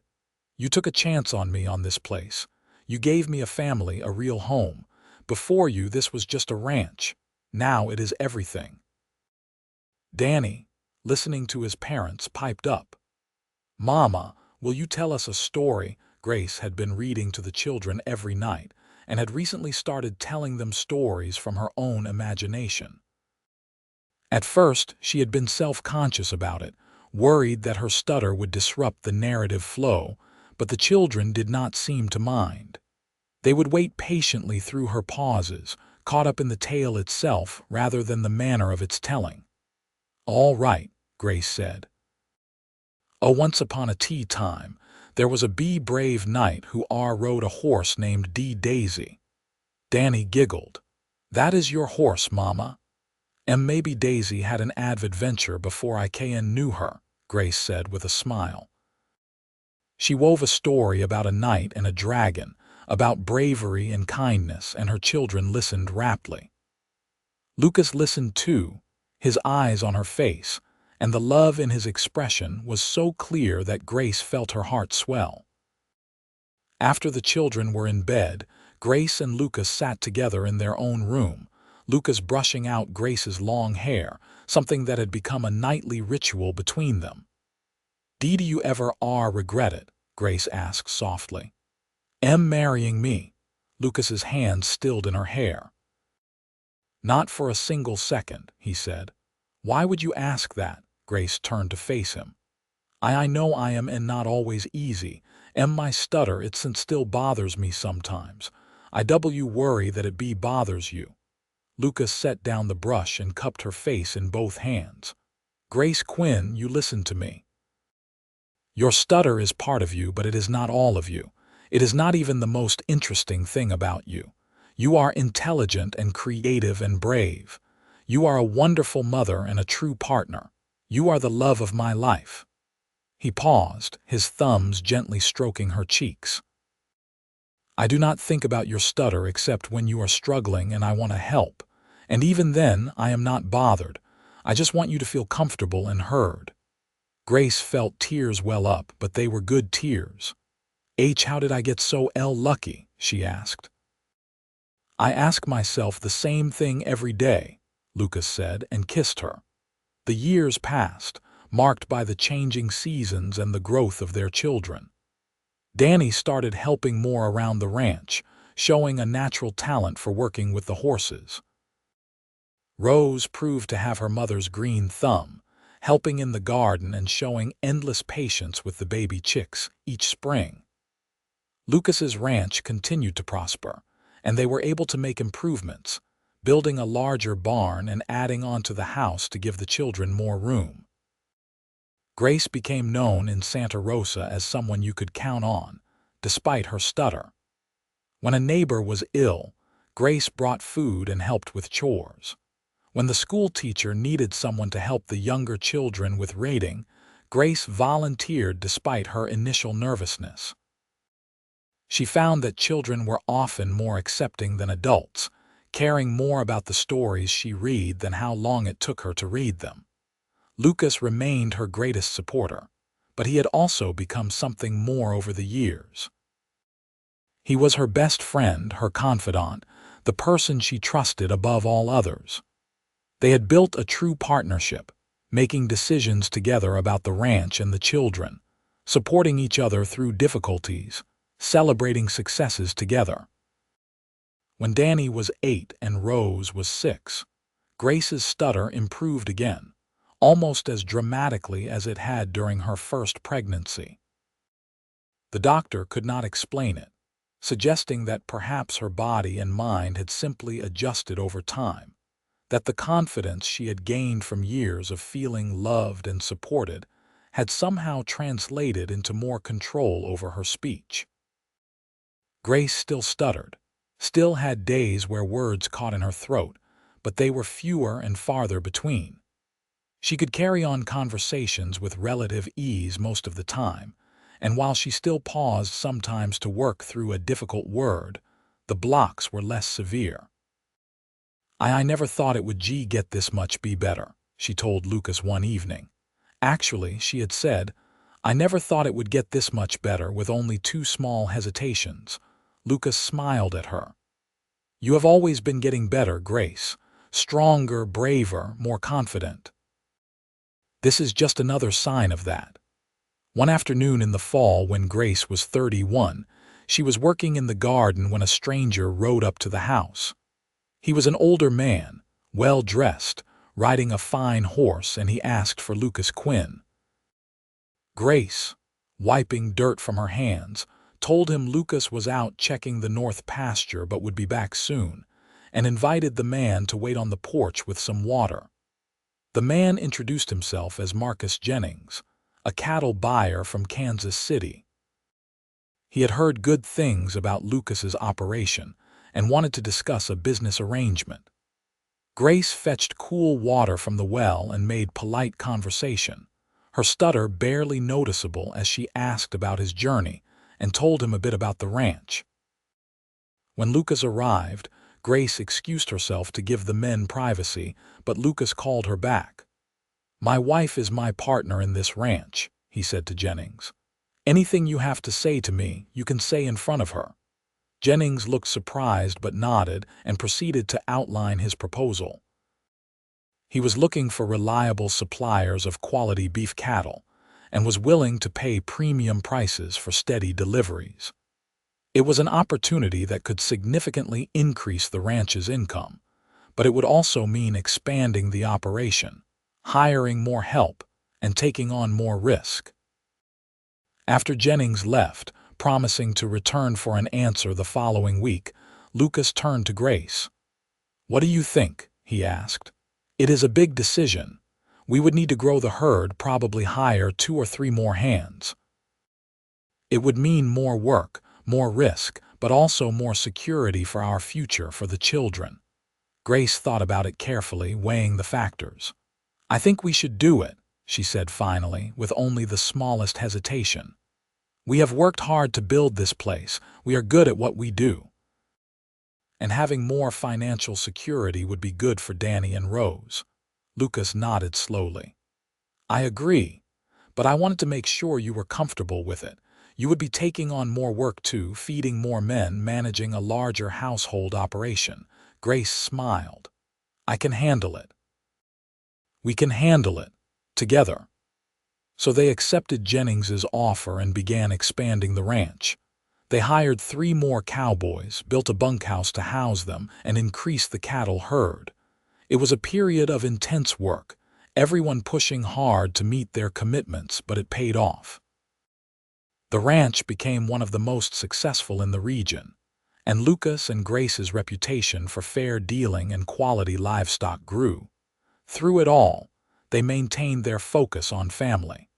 "You took a chance on me on this place. You gave me a family, a real home. Before you, this was just a ranch. Now it is everything." Danny, listening to his parents, piped up. "Mama, will you tell us a story?" Grace had been reading to the children every night and had recently started telling them stories from her own imagination. At first, she had been self-conscious about it, worried that her stutter would disrupt the narrative flow, but the children did not seem to mind. They would wait patiently through her pauses, caught up in the tale itself rather than the manner of its telling. "All right," Grace said. Once upon a tea time, there was a brave knight who rode a horse named Daisy. Danny giggled. "That is your horse, Mama." Maybe Daisy had an adventure before I knew her," Grace said with a smile. She wove a story about a knight and a dragon, about bravery and kindness, and her children listened raptly. Lucas listened too, his eyes on her face, and the love in his expression was so clear that Grace felt her heart swell. After the children were in bed, Grace and Lucas sat together in their own room, Lucas brushing out Grace's long hair, something that had become a nightly ritual between them. "Did you ever regret it?" Grace asked softly. Marrying me?" Lucas's hand stilled in her hair. "Not for a single second," he said. "Why would you ask that?" Grace turned to face him. I know I am and not always easy. My stutter, it still bothers me sometimes. I worry that it bothers you." Lucas set down the brush and cupped her face in both hands. "Grace Quinn, you listen to me. Your stutter is part of you, but it is not all of you. It is not even the most interesting thing about you. You are intelligent and creative and brave. You are a wonderful mother and a true partner. You are the love of my life." He paused, his thumbs gently stroking her cheeks. "I do not think about your stutter except when you are struggling and I want to help. And even then, I am not bothered. I just want you to feel comfortable and heard." Grace felt tears well up, but they were good tears. How did I get so lucky?" she asked. "I ask myself the same thing every day," Lucas said, and kissed her. The years passed, marked by the changing seasons and the growth of their children. Danny started helping more around the ranch, showing a natural talent for working with the horses. Rose proved to have her mother's green thumb, helping in the garden and showing endless patience with the baby chicks each spring. Lucas's ranch continued to prosper, and they were able to make improvements, building a larger barn and adding on to the house to give the children more room. Grace became known in Santa Rosa as someone you could count on, despite her stutter. When a neighbor was ill, Grace brought food and helped with chores. When the school teacher needed someone to help the younger children with reading, Grace volunteered despite her initial nervousness. She found that children were often more accepting than adults, caring more about the stories she read than how long it took her to read them. Lucas remained her greatest supporter, but he had also become something more over the years. He was her best friend, her confidant, the person she trusted above all others. They had built a true partnership, making decisions together about the ranch and the children, supporting each other through difficulties, celebrating successes together. When Danny was 8 and Rose was 6, Grace's stutter improved again, almost as dramatically as it had during her first pregnancy. The doctor could not explain it, suggesting that perhaps her body and mind had simply adjusted over time, that the confidence she had gained from years of feeling loved and supported had somehow translated into more control over her speech. Grace still stuttered, still had days where words caught in her throat, but they were fewer and farther between. She could carry on conversations with relative ease most of the time, and while she still paused sometimes to work through a difficult word, the blocks were less severe. I never thought it would get this much better," she told Lucas one evening. Actually, she had said, "I never thought it would get this much better with only 2 small hesitations." Lucas smiled at her. "You have always been getting better, Grace. Stronger, braver, more confident. This is just another sign of that." One afternoon in the fall when Grace was 31, she was working in the garden when a stranger rode up to the house. He was an older man, well-dressed, riding a fine horse, and he asked for Lucas Quinn. Grace, wiping dirt from her hands, told him Lucas was out checking the north pasture but would be back soon, and invited the man to wait on the porch with some water. The man introduced himself as Marcus Jennings, a cattle buyer from Kansas City. He had heard good things about Lucas's operation and wanted to discuss a business arrangement. Grace fetched cool water from the well and made polite conversation, her stutter barely noticeable as she asked about his journey and told him a bit about the ranch. When Lucas arrived, Grace excused herself to give the men privacy, but Lucas called her back. "My wife is my partner in this ranch," he said to Jennings. "Anything you have to say to me, you can say in front of her." Jennings looked surprised but nodded and proceeded to outline his proposal. He was looking for reliable suppliers of quality beef cattle and was willing to pay premium prices for steady deliveries. It was an opportunity that could significantly increase the ranch's income, but it would also mean expanding the operation, hiring more help, and taking on more risk. After Jennings left, promising to return for an answer the following week, Lucas turned to Grace. "What do you think?" he asked. "It is a big decision. We would need to grow the herd, probably hire 2 or 3 more hands. It would mean more work, more risk, but also more security for our future, for the children." Grace thought about it carefully, weighing the factors. "I think we should do it," she said finally, with only the smallest hesitation. "We have worked hard to build this place. We are good at what we do. And having more financial security would be good for Danny and Rose." Lucas nodded slowly. "I agree, but I wanted to make sure you were comfortable with it. You would be taking on more work too, feeding more men, managing a larger household operation." Grace smiled. "I can handle it. We can handle it. Together." So they accepted Jennings's offer and began expanding the ranch. They hired 3 more cowboys, built a bunkhouse to house them, and increased the cattle herd. It was a period of intense work, everyone pushing hard to meet their commitments, but it paid off. The ranch became one of the most successful in the region, and Lucas and Grace's reputation for fair dealing and quality livestock grew. Through it all, they maintained their focus on family.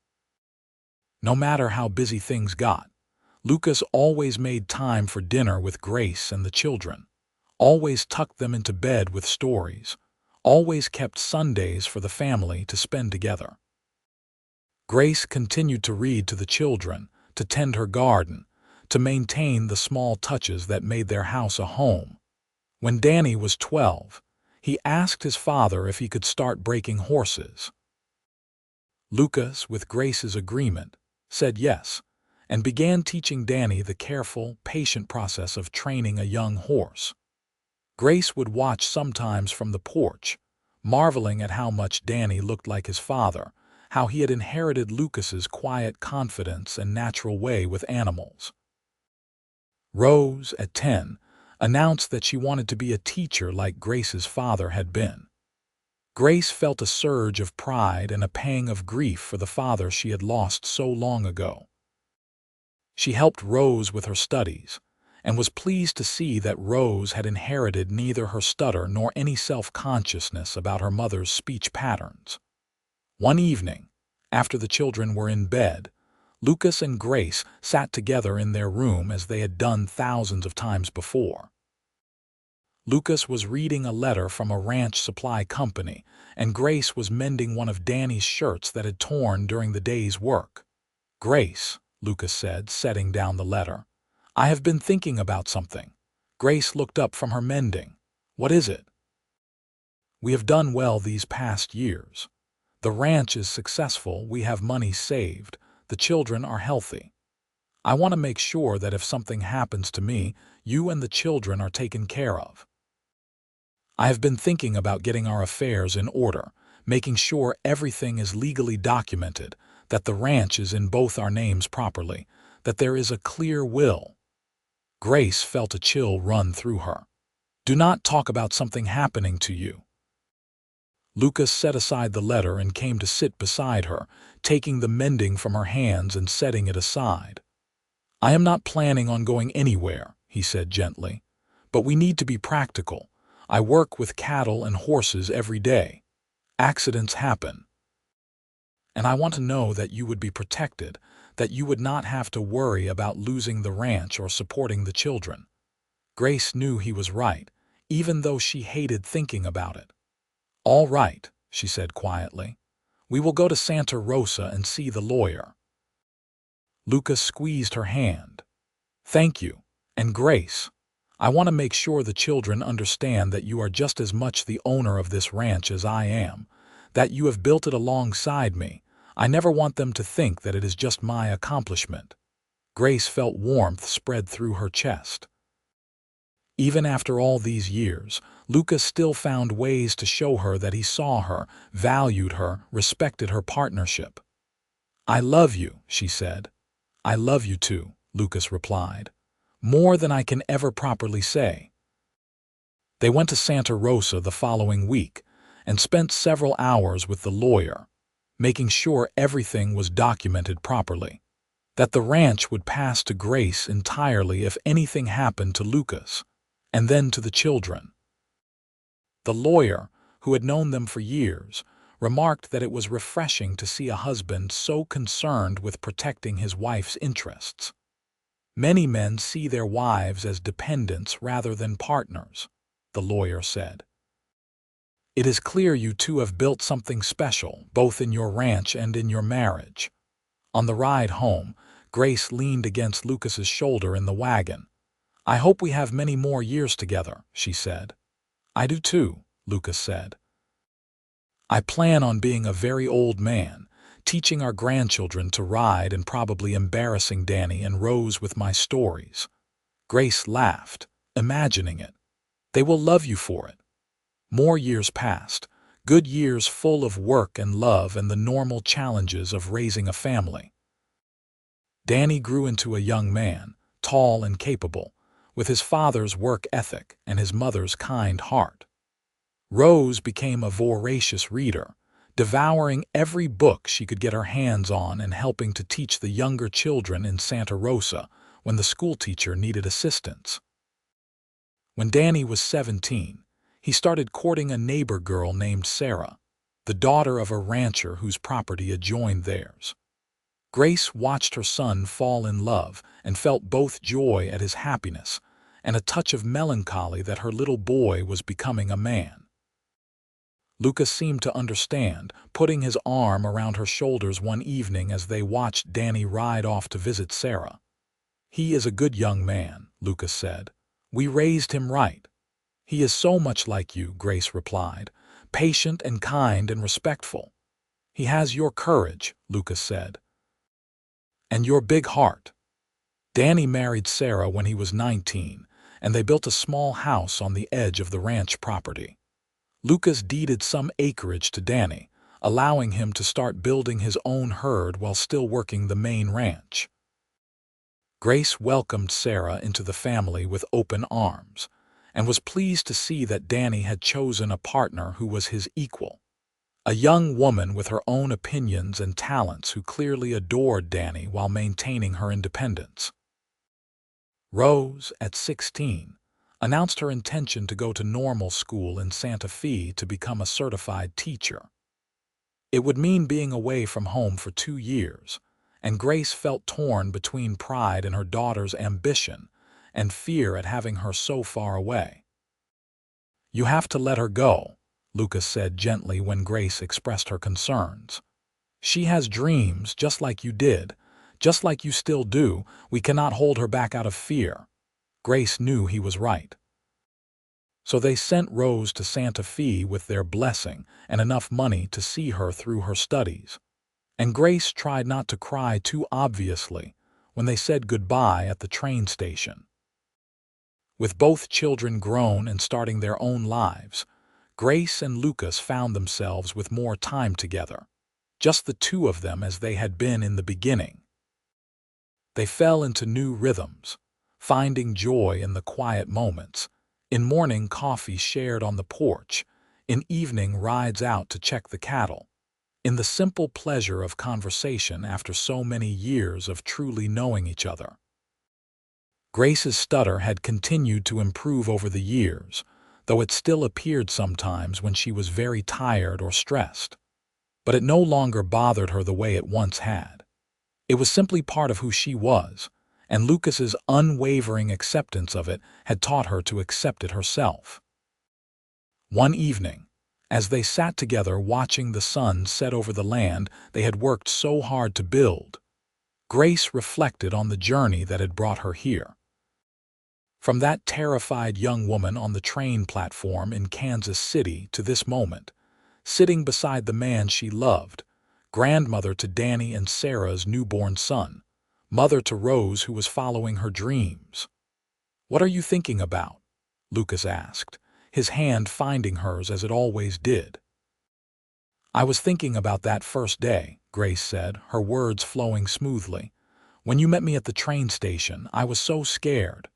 No matter how busy things got, Lucas always made time for dinner with Grace and the children, always tucked them into bed with stories, always kept Sundays for the family to spend together. Grace continued to read to the children, to tend her garden, to maintain the small touches that made their house a home. When Danny was 12, he asked his father if he could start breaking horses. Lucas, with Grace's agreement, said yes, and began teaching Danny the careful, patient process of training a young horse. Grace would watch sometimes from the porch, marveling at how much Danny looked like his father, how he had inherited Lucas's quiet confidence and natural way with animals. Rose, at 10, announced that she wanted to be a teacher like Grace's father had been. Grace felt a surge of pride and a pang of grief for the father she had lost so long ago. She helped Rose with her studies, and was pleased to see that Rose had inherited neither her stutter nor any self-consciousness about her mother's speech patterns. One evening, after the children were in bed, Lucas and Grace sat together in their room as they had done thousands of times before. Lucas was reading a letter from a ranch supply company, and Grace was mending one of Danny's shirts that had torn during the day's work. "Grace," Lucas said, setting down the letter, "I have been thinking about something." Grace looked up from her mending. "What is it?" "We have done well these past years. The ranch is successful, we have money saved, the children are healthy. I want to make sure that if something happens to me, you and the children are taken care of. I have been thinking about getting our affairs in order, making sure everything is legally documented, that the ranch is in both our names properly, that there is a clear will." Grace felt a chill run through her. "Do not talk about something happening to you." Lucas set aside the letter and came to sit beside her, taking the mending from her hands and setting it aside. "I am not planning on going anywhere," he said gently, "but we need to be practical. I work with cattle and horses every day. Accidents happen. And I want to know that you would be protected, that you would not have to worry about losing the ranch or supporting the children." Grace knew he was right, even though she hated thinking about it. "All right," she said quietly. We will go to Santa Rosa and see the lawyer." Lucas squeezed her hand. "Thank you. And Grace, I want to make sure the children understand that you are just as much the owner of this ranch as I am, that you have built it alongside me. I never want them to think that it is just my accomplishment." Grace felt warmth spread through her chest. Even after all these years, Lucas still found ways to show her that he saw her, valued her, respected her partnership. "I love you," she said. "I love you too," Lucas replied. "More than I can ever properly say." They went to Santa Rosa the following week and spent several hours with the lawyer, making sure everything was documented properly, that the ranch would pass to Grace entirely if anything happened to Lucas, and then to the children. The lawyer, who had known them for years, remarked that it was refreshing to see a husband so concerned with protecting his wife's interests. "Many men see their wives as dependents rather than partners," the lawyer said. "It is clear you two have built something special, both in your ranch and in your marriage." On the ride home, Grace leaned against Lucas's shoulder in the wagon. "I hope we have many more years together," she said. "I do too," Lucas said. "I plan on being a very old man, teaching our grandchildren to ride and probably embarrassing Danny and Rose with my stories." Grace laughed, imagining it. "They will love you for it." More years passed, good years full of work and love and the normal challenges of raising a family. Danny grew into a young man, tall and capable, with his father's work ethic and his mother's kind heart. Rose became a voracious reader, devouring every book she could get her hands on and helping to teach the younger children in Santa Rosa when the schoolteacher needed assistance. When Danny was 17, he started courting a neighbor girl named Sarah, the daughter of a rancher whose property adjoined theirs. Grace watched her son fall in love and felt both joy at his happiness and a touch of melancholy that her little boy was becoming a man. Lucas seemed to understand, putting his arm around her shoulders one evening as they watched Danny ride off to visit Sarah. "He is a good young man," Lucas said. "We raised him right." "He is so much like you," Grace replied, "patient and kind and respectful." "He has your courage," Lucas said. "And your big heart." Danny married Sarah when he was 19, and they built a small house on the edge of the ranch property. Lucas deeded some acreage to Danny, allowing him to start building his own herd while still working the main ranch. Grace welcomed Sarah into the family with open arms, and was pleased to see that Danny had chosen a partner who was his equal. A young woman with her own opinions and talents who clearly adored Danny while maintaining her independence. Rose, at 16, announced her intention to go to normal school in Santa Fe to become a certified teacher. It would mean being away from home for 2 years, and Grace felt torn between pride in her daughter's ambition and fear at having her so far away. "You have to let her go," Lucas said gently when Grace expressed her concerns. "She has dreams just like you did, just like you still do. We cannot hold her back out of fear." Grace knew he was right. So they sent Rose to Santa Fe with their blessing and enough money to see her through her studies. And Grace tried not to cry too obviously when they said goodbye at the train station. With both children grown and starting their own lives, Grace and Lucas found themselves with more time together, just the two of them as they had been in the beginning. They fell into new rhythms, finding joy in the quiet moments, in morning coffee shared on the porch, in evening rides out to check the cattle, in the simple pleasure of conversation after so many years of truly knowing each other. Grace's stutter had continued to improve over the years, though it still appeared sometimes when she was very tired or stressed. But it no longer bothered her the way it once had. It was simply part of who she was, and Lucas's unwavering acceptance of it had taught her to accept it herself. One evening, As they sat together watching the sun set over the land they had worked so hard to build, Grace reflected on the journey that had brought her here. From that terrified young woman on the train platform in Kansas City to this moment, sitting beside the man she loved, grandmother to Danny and Sarah's newborn son, mother to Rose who was following her dreams. "What are you thinking about?" Lucas asked, his hand finding hers as it always did. "I was thinking about that first day," Grace said, her words flowing smoothly. "When you met me at the train station, I was so scared."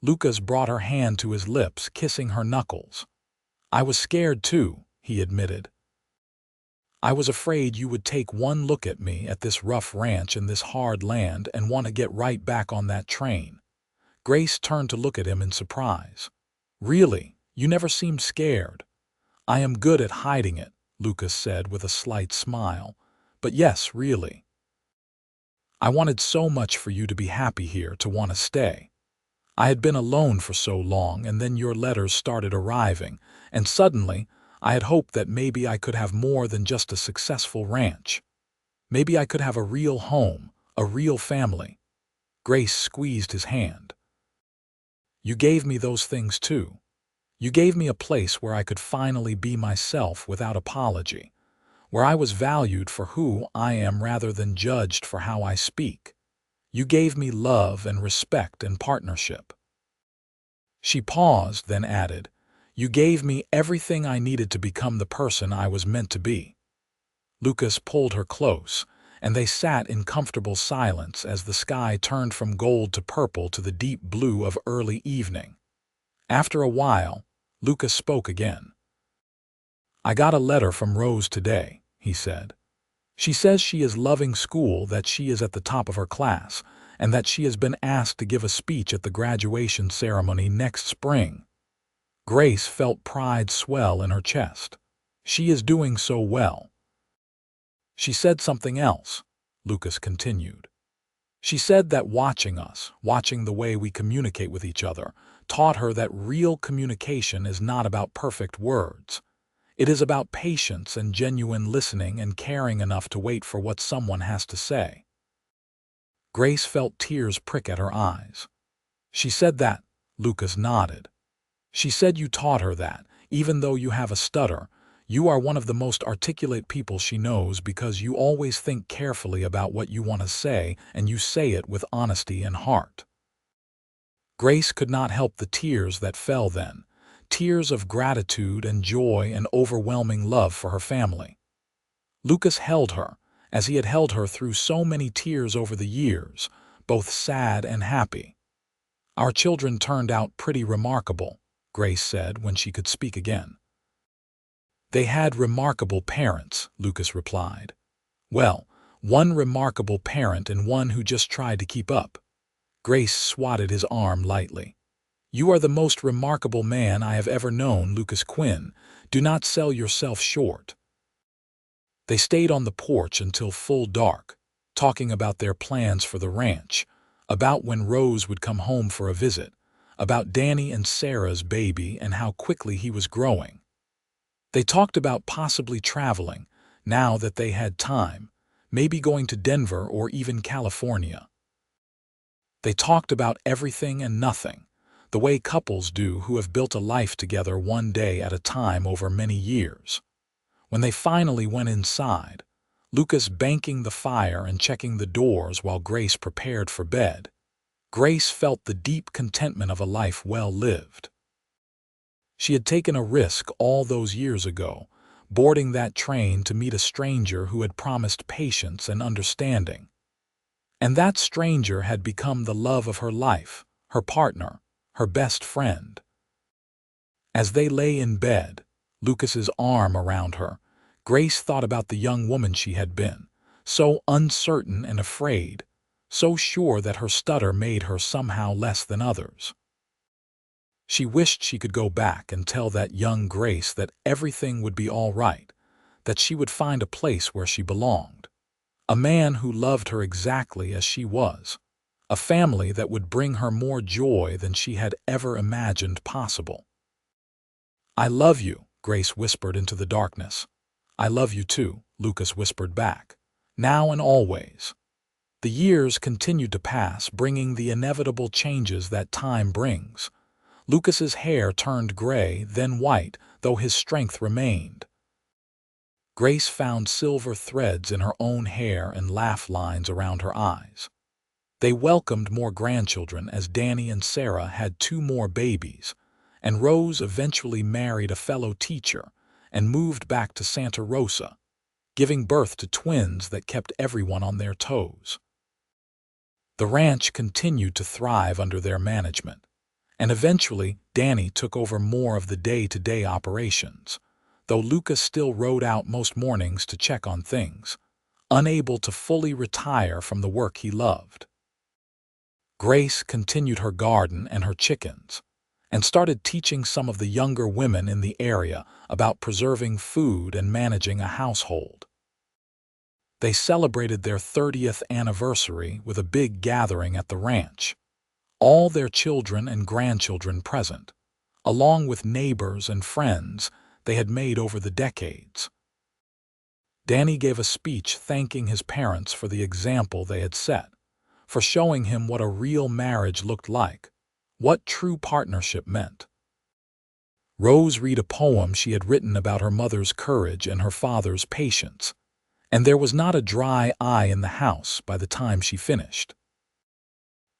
Lucas brought her hand to his lips, kissing her knuckles. "I was scared too," he admitted. "I was afraid you would take one look at me at this rough ranch in this hard land and want to get right back on that train." Grace turned to look at him in surprise. "Really, you never seemed scared." "I am good at hiding it," Lucas said with a slight smile. "But yes, really. I wanted so much for you to be happy here, to want to stay. I had been alone for so long, and then your letters started arriving, and suddenly I had hoped that maybe I could have more than just a successful ranch. Maybe I could have a real home, a real family." Grace squeezed his hand. "You gave me those things too. You gave me a place where I could finally be myself without apology, where I was valued for who I am rather than judged for how I speak. You gave me love and respect and partnership." She paused, then added, "You gave me everything I needed to become the person I was meant to be." Lucas pulled her close, and they sat in comfortable silence as the sky turned from gold to purple to the deep blue of early evening. After a while, Lucas spoke again. "I got a letter from Rose today," he said. "She says she is loving school, that she is at the top of her class, and that she has been asked to give a speech at the graduation ceremony next spring." Grace felt pride swell in her chest. "She is doing so well." "She said something else," Lucas continued. "She said that watching us, watching the way we communicate with each other, taught her that real communication is not about perfect words. It is about patience and genuine listening and caring enough to wait for what someone has to say." Grace felt tears prick at her eyes. "She said that," Lucas nodded. "She said you taught her that, even though you have a stutter, you are one of the most articulate people she knows because you always think carefully about what you want to say and you say it with honesty and heart." Grace could not help the tears that fell then, tears of gratitude and joy and overwhelming love for her family. Lucas held her, as he had held her through so many tears over the years, both sad and happy. "Our children turned out pretty remarkable," Grace said when she could speak again. "They had remarkable parents," Lucas replied. "Well, one remarkable parent and one who just tried to keep up." Grace swatted his arm lightly. "You are the most remarkable man I have ever known, Lucas Quinn. Do not sell yourself short." They stayed on the porch until full dark, talking about their plans for the ranch, about when Rose would come home for a visit, about Danny and Sarah's baby and how quickly he was growing. They talked about possibly traveling, now that they had time, maybe going to Denver or even California. They talked about everything and nothing, the way couples do who have built a life together one day at a time over many years. When they finally went inside, Lucas banking the fire and checking the doors while Grace prepared for bed, Grace felt the deep contentment of a life well lived. She had taken a risk all those years ago, boarding that train to meet a stranger who had promised patience and understanding. And that stranger had become the love of her life, her partner, her best friend. As they lay in bed, Lucas's arm around her, Grace thought about the young woman she had been, so uncertain and afraid, so sure that her stutter made her somehow less than others. She wished she could go back and tell that young Grace that everything would be all right, that she would find a place where she belonged. A man who loved her exactly as she was. A family that would bring her more joy than she had ever imagined possible. "I love you," Grace whispered into the darkness. I love you too, Lucas whispered back. Now and always. The years continued to pass, bringing the inevitable changes that time brings. Lucas's hair turned gray, then white, though his strength remained. Grace found silver threads in her own hair and laugh lines around her eyes. They welcomed more grandchildren as Danny and Sarah had 2 more babies, and Rose eventually married a fellow teacher and moved back to Santa Rosa, giving birth to twins that kept everyone on their toes. The ranch continued to thrive under their management, and eventually Danny took over more of the day-to-day operations, though Lucas still rode out most mornings to check on things, unable to fully retire from the work he loved. Grace continued her garden and her chickens, and started teaching some of the younger women in the area about preserving food and managing a household. They celebrated their 30th anniversary with a big gathering at the ranch, all their children and grandchildren present, along with neighbors and friends they had made over the decades. Danny gave a speech thanking his parents for the example they had set, for showing him what a real marriage looked like, what true partnership meant. Rose read a poem she had written about her mother's courage and her father's patience, and there was not a dry eye in the house by the time she finished.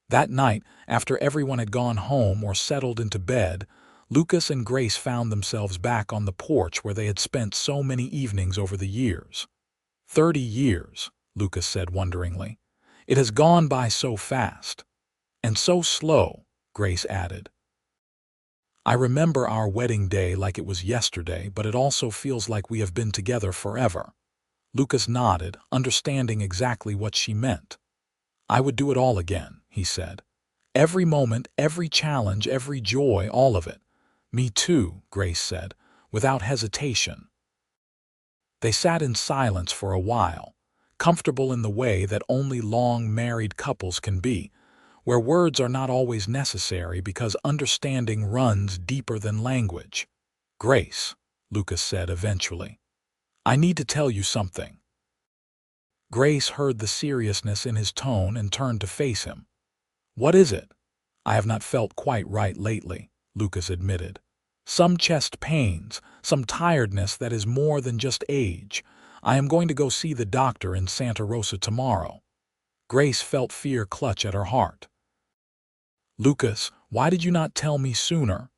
That night, after everyone had gone home or settled into bed, Lucas and Grace found themselves back on the porch where they had spent so many evenings over the years. 30 years, Lucas said wonderingly. It has gone by so fast. And so slow, Grace added. I remember our wedding day like it was yesterday, but it also feels like we have been together forever. Lucas nodded, understanding exactly what she meant. I would do it all again, he said. Every moment, every challenge, every joy, all of it. Me too, Grace said, without hesitation. They sat in silence for a while, comfortable in the way that only long married couples can be, where words are not always necessary because understanding runs deeper than language. Grace, Lucas said eventually, I need to tell you something. Grace heard the seriousness in his tone and turned to face him. What is it? I have not felt quite right lately, Lucas admitted. Some chest pains, some tiredness that is more than just age. I am going to go see the doctor in Santa Rosa tomorrow. Grace felt fear clutch at her heart. Lucas, why did you not tell me sooner?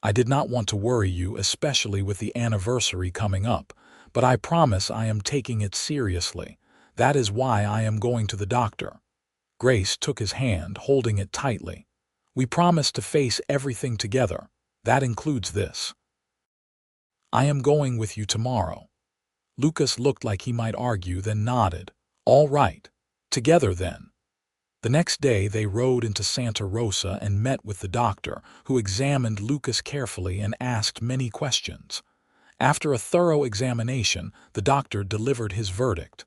I did not want to worry you, especially with the anniversary coming up, but I promise I am taking it seriously. That is why I am going to the doctor. Grace took his hand, holding it tightly. We promised to face everything together. That includes this. I am going with you tomorrow. Lucas looked like he might argue, then nodded. All right. Together then. The next day they rode into Santa Rosa and met with the doctor, who examined Lucas carefully and asked many questions. After a thorough examination, the doctor delivered his verdict.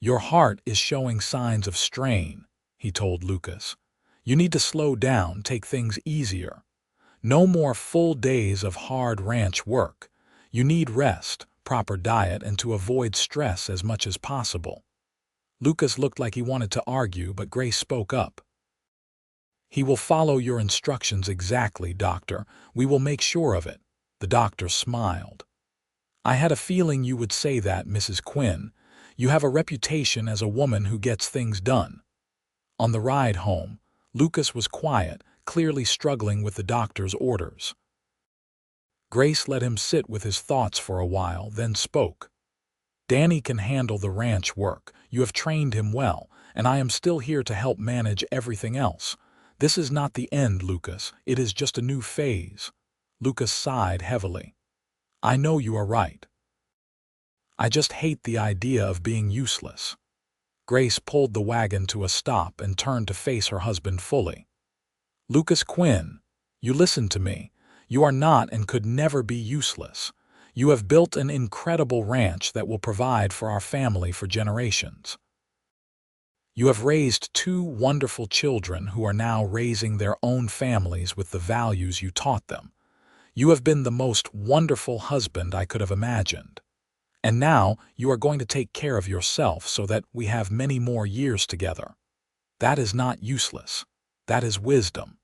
Your heart is showing signs of strain, he told Lucas. You need to slow down, take things easier. No more full days of hard ranch work. You need rest, proper diet, and to avoid stress as much as possible. Lucas looked like he wanted to argue, but Grace spoke up. He will follow your instructions exactly, doctor. We will make sure of it. The doctor smiled. I had a feeling you would say that, Mrs. Quinn. You have a reputation as a woman who gets things done. On the ride home, Lucas was quiet, clearly struggling with the doctor's orders. Grace let him sit with his thoughts for a while, then spoke. Danny can handle the ranch work. You have trained him well, and I am still here to help manage everything else. This is not the end, Lucas. It is just a new phase. Lucas sighed heavily. I know you are right. I just hate the idea of being useless. Grace pulled the wagon to a stop and turned to face her husband fully. Lucas Quinn, you listen to me. You are not and could never be useless. You have built an incredible ranch that will provide for our family for generations. You have raised 2 wonderful children who are now raising their own families with the values you taught them. You have been the most wonderful husband I could have imagined. And now you are going to take care of yourself so that we have many more years together. That is not useless. That is wisdom."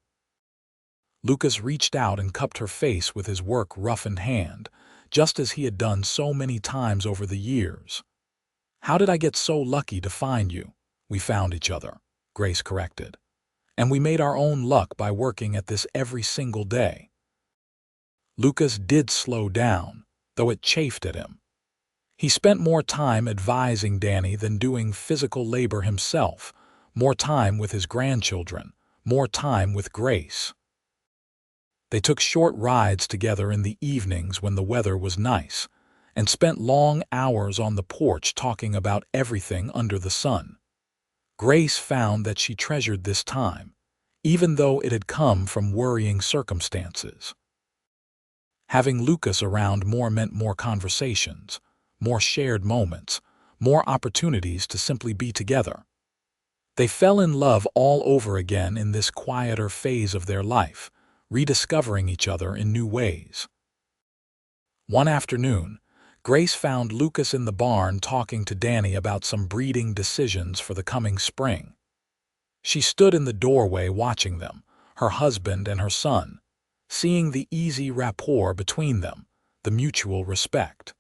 Lucas reached out and cupped her face with his work-roughened hand, just as he had done so many times over the years. "How did I get so lucky to find you?" "We found each other," Grace corrected. "And we made our own luck by working at this every single day." Lucas did slow down, though it chafed at him. He spent more time advising Danny than doing physical labor himself, more time with his grandchildren, more time with Grace. They took short rides together in the evenings when the weather was nice, and spent long hours on the porch talking about everything under the sun. Grace found that she treasured this time, even though it had come from worrying circumstances. Having Lucas around more meant more conversations, more shared moments, more opportunities to simply be together. They fell in love all over again in this quieter phase of their life, rediscovering each other in new ways. One afternoon, Grace found Lucas in the barn talking to Danny about some breeding decisions for the coming spring. She stood in the doorway watching them, her husband and her son, seeing the easy rapport between them, the mutual respect.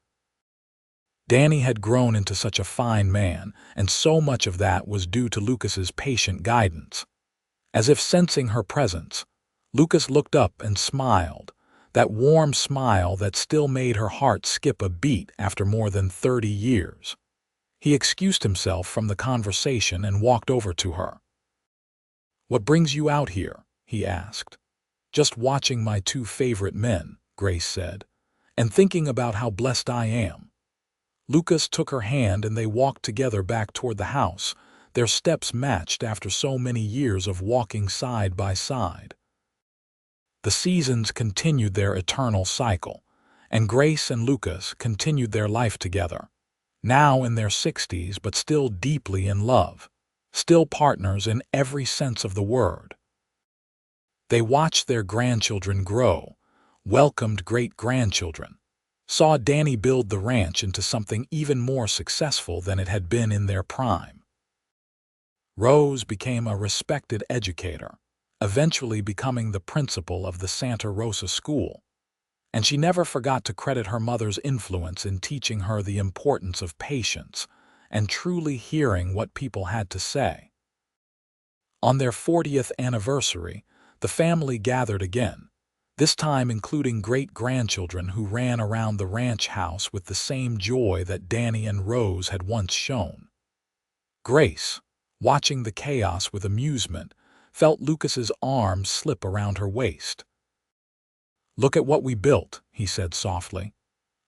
Danny had grown into such a fine man, and so much of that was due to Lucas's patient guidance. As if sensing her presence, Lucas looked up and smiled, that warm smile that still made her heart skip a beat after more than 30 years. He excused himself from the conversation and walked over to her. "What brings you out here?" he asked. "Just watching my two favorite men," Grace said, "and thinking about how blessed I am." Lucas took her hand and they walked together back toward the house, their steps matched after so many years of walking side by side. The seasons continued their eternal cycle, and Grace and Lucas continued their life together, now in their 60s but still deeply in love, still partners in every sense of the word. They watched their grandchildren grow, welcomed great-grandchildren, saw Danny build the ranch into something even more successful than it had been in their prime. Rose became a respected educator, eventually becoming the principal of the Santa Rosa school, and she never forgot to credit her mother's influence in teaching her the importance of patience and truly hearing what people had to say. On their 40th anniversary, the family gathered again, this time including great-grandchildren who ran around the ranch house with the same joy that Danny and Rose had once shown. Grace, watching the chaos with amusement, felt Lucas's arms slip around her waist. "Look at what we built," he said softly.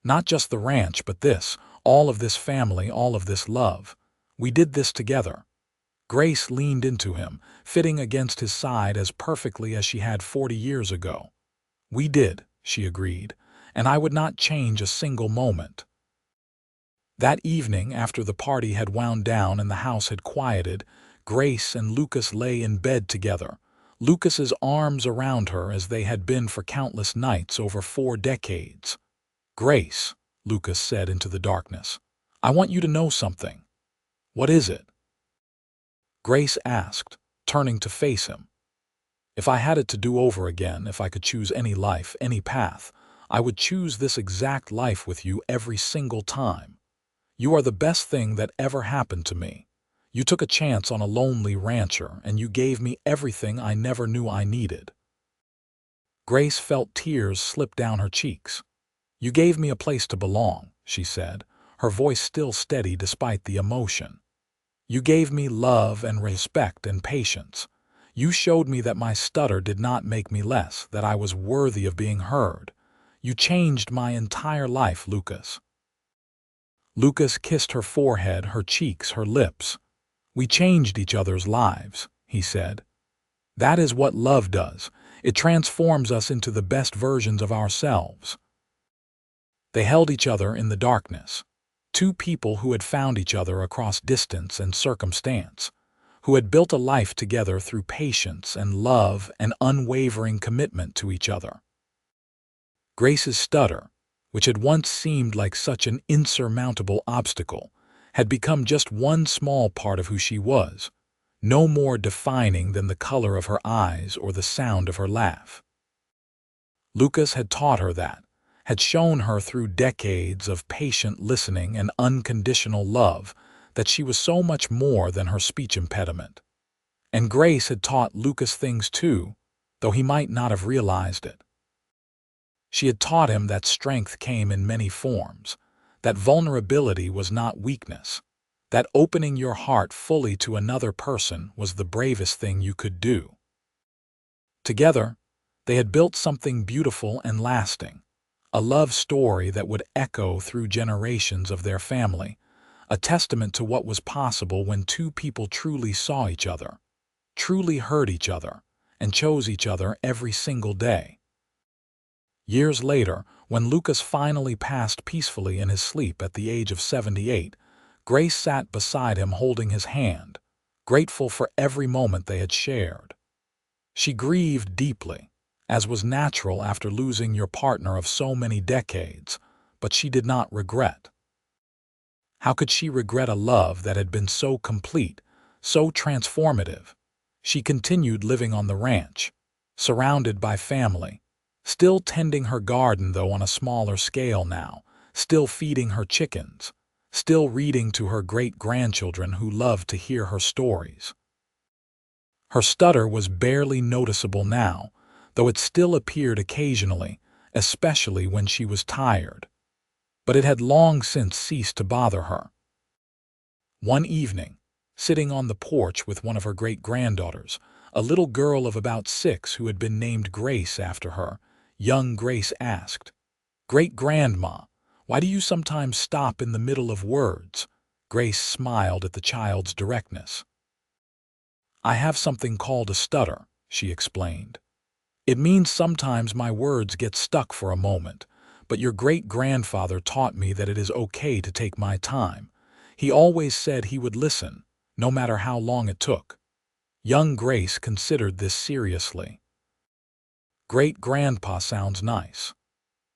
"Not just the ranch, but this, all of this family, all of this love. We did this together." Grace leaned into him, fitting against his side as perfectly as she had 40 years ago. "We did," she agreed, "and I would not change a single moment." That evening, after the party had wound down and the house had quieted, Grace and Lucas lay in bed together, Lucas's arms around her as they had been for countless nights over 4 decades. "Grace," Lucas said into the darkness, "I want you to know something." "What is it?" Grace asked, turning to face him. "If I had it to do over again, if I could choose any life, any path, I would choose this exact life with you every single time. You are the best thing that ever happened to me. You took a chance on a lonely rancher, and you gave me everything I never knew I needed." Grace felt tears slip down her cheeks. "You gave me a place to belong," she said, her voice still steady despite the emotion. "You gave me love and respect and patience. You showed me that my stutter did not make me less, that I was worthy of being heard. You changed my entire life, Lucas." Lucas kissed her forehead, her cheeks, her lips. "We changed each other's lives," he said. "That is what love does. It transforms us into the best versions of ourselves." They held each other in the darkness. Two people who had found each other across distance and circumstance, who had built a life together through patience and love and unwavering commitment to each other. Grace's stutter, which had once seemed like such an insurmountable obstacle, had become just one small part of who she was, no more defining than the color of her eyes or the sound of her laugh. Lucas had taught her that, had shown her through decades of patient listening and unconditional love that she was so much more than her speech impediment. And Grace had taught Lucas things too, though he might not have realized it. She had taught him that strength came in many forms, that vulnerability was not weakness, that opening your heart fully to another person was the bravest thing you could do. Together, they had built something beautiful and lasting, a love story that would echo through generations of their family, a testament to what was possible when two people truly saw each other, truly heard each other, and chose each other every single day. Years later, when Lucas finally passed peacefully in his sleep at the age of 78, Grace sat beside him holding his hand, grateful for every moment they had shared. She grieved deeply, as was natural after losing your partner of so many decades, but she did not regret. How could she regret a love that had been so complete, so transformative? She continued living on the ranch, surrounded by family, still tending her garden though on a smaller scale now, still feeding her chickens, still reading to her great-grandchildren who loved to hear her stories. Her stutter was barely noticeable now, though it still appeared occasionally, especially when she was tired. But it had long since ceased to bother her. One evening, sitting on the porch with one of her great-granddaughters, a little girl of about 6 who had been named Grace after her, young Grace asked, "Great-grandma, why do you sometimes stop in the middle of words?" Grace smiled at the child's directness. "I have something called a stutter," she explained. "It means sometimes my words get stuck for a moment, but your great-grandfather taught me that it is okay to take my time. He always said he would listen, no matter how long it took." Young Grace considered this seriously. "Great-grandpa sounds nice.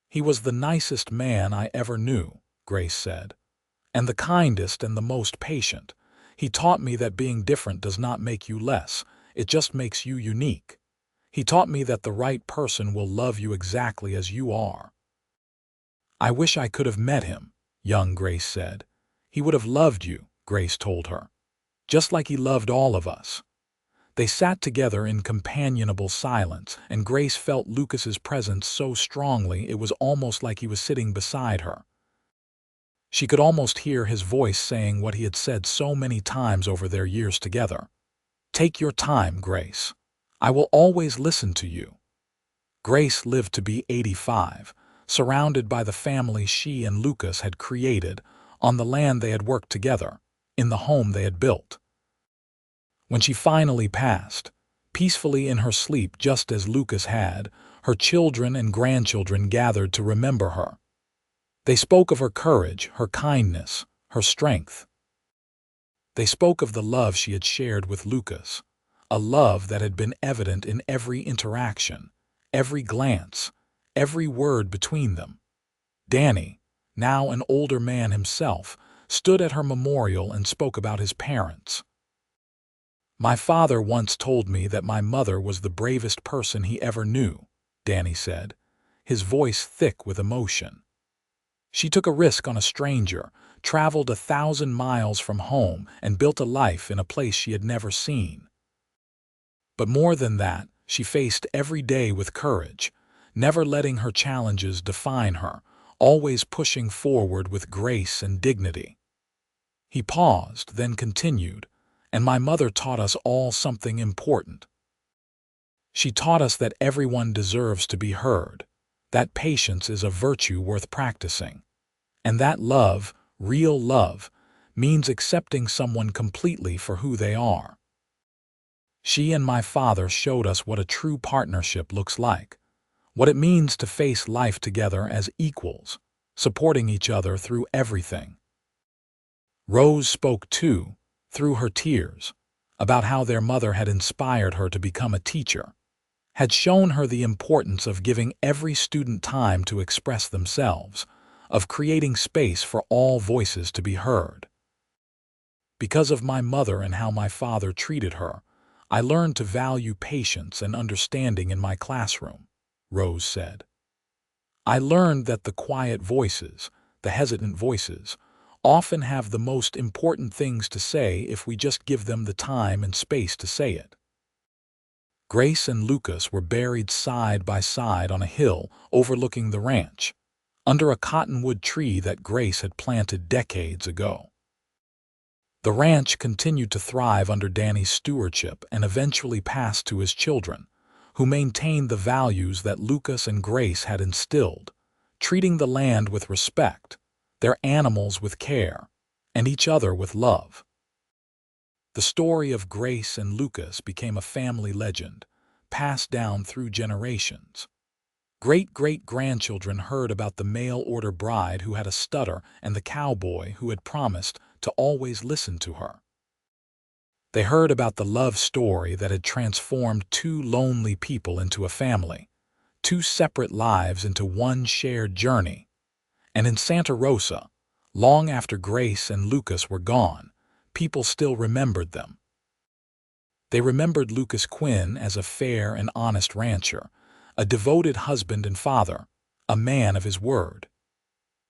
He was the nicest man I ever knew," Grace said, "and the kindest and the most patient. He taught me that being different does not make you less, it just makes you unique. He taught me that the right person will love you exactly as you are." "I wish I could have met him," young Grace said. "He would have loved you," Grace told her, "just like he loved all of us." They sat together in companionable silence, and Grace felt Lucas's presence so strongly it was almost like he was sitting beside her. She could almost hear his voice saying what he had said so many times over their years together. "Take your time, Grace. I will always listen to you." Grace lived to be 85, surrounded by the family she and Lucas had created, on the land they had worked together, in the home they had built. When she finally passed, peacefully in her sleep just as Lucas had, her children and grandchildren gathered to remember her. They spoke of her courage, her kindness, her strength. They spoke of the love she had shared with Lucas, a love that had been evident in every interaction, every glance, every word between them. Danny, now an older man himself, stood at her memorial and spoke about his parents. "My father once told me that my mother was the bravest person he ever knew," Danny said, his voice thick with emotion. "She took a risk on a stranger, traveled 1,000 miles from home, and built a life in a place she had never seen. But more than that, she faced every day with courage, never letting her challenges define her, always pushing forward with grace and dignity." He paused, then continued, "And my mother taught us all something important. She taught us that everyone deserves to be heard, that patience is a virtue worth practicing, and that love, real love, means accepting someone completely for who they are. She and my father showed us what a true partnership looks like, what it means to face life together as equals, supporting each other through everything." Rose spoke too, through her tears, about how their mother had inspired her to become a teacher, had shown her the importance of giving every student time to express themselves, of creating space for all voices to be heard. Because of my mother and how my father treated her, I learned to value patience and understanding in my classroom, Rose said. I learned that the quiet voices, the hesitant voices, often have the most important things to say if we just give them the time and space to say it. Grace and Lucas were buried side by side on a hill overlooking the ranch, under a cottonwood tree that Grace had planted decades ago. The ranch continued to thrive under Danny's stewardship and eventually passed to his children, who maintained the values that Lucas and Grace had instilled, treating the land with respect, their animals with care, and each other with love. The story of Grace and Lucas became a family legend, passed down through generations. Great-great-grandchildren heard about the mail-order bride who had a stutter and the cowboy who had promised to always listen to her. They heard about the love story that had transformed two lonely people into a family, two separate lives into one shared journey. And in Santa Rosa, long after Grace and Lucas were gone, people still remembered them. They remembered Lucas Quinn as a fair and honest rancher, a devoted husband and father, a man of his word.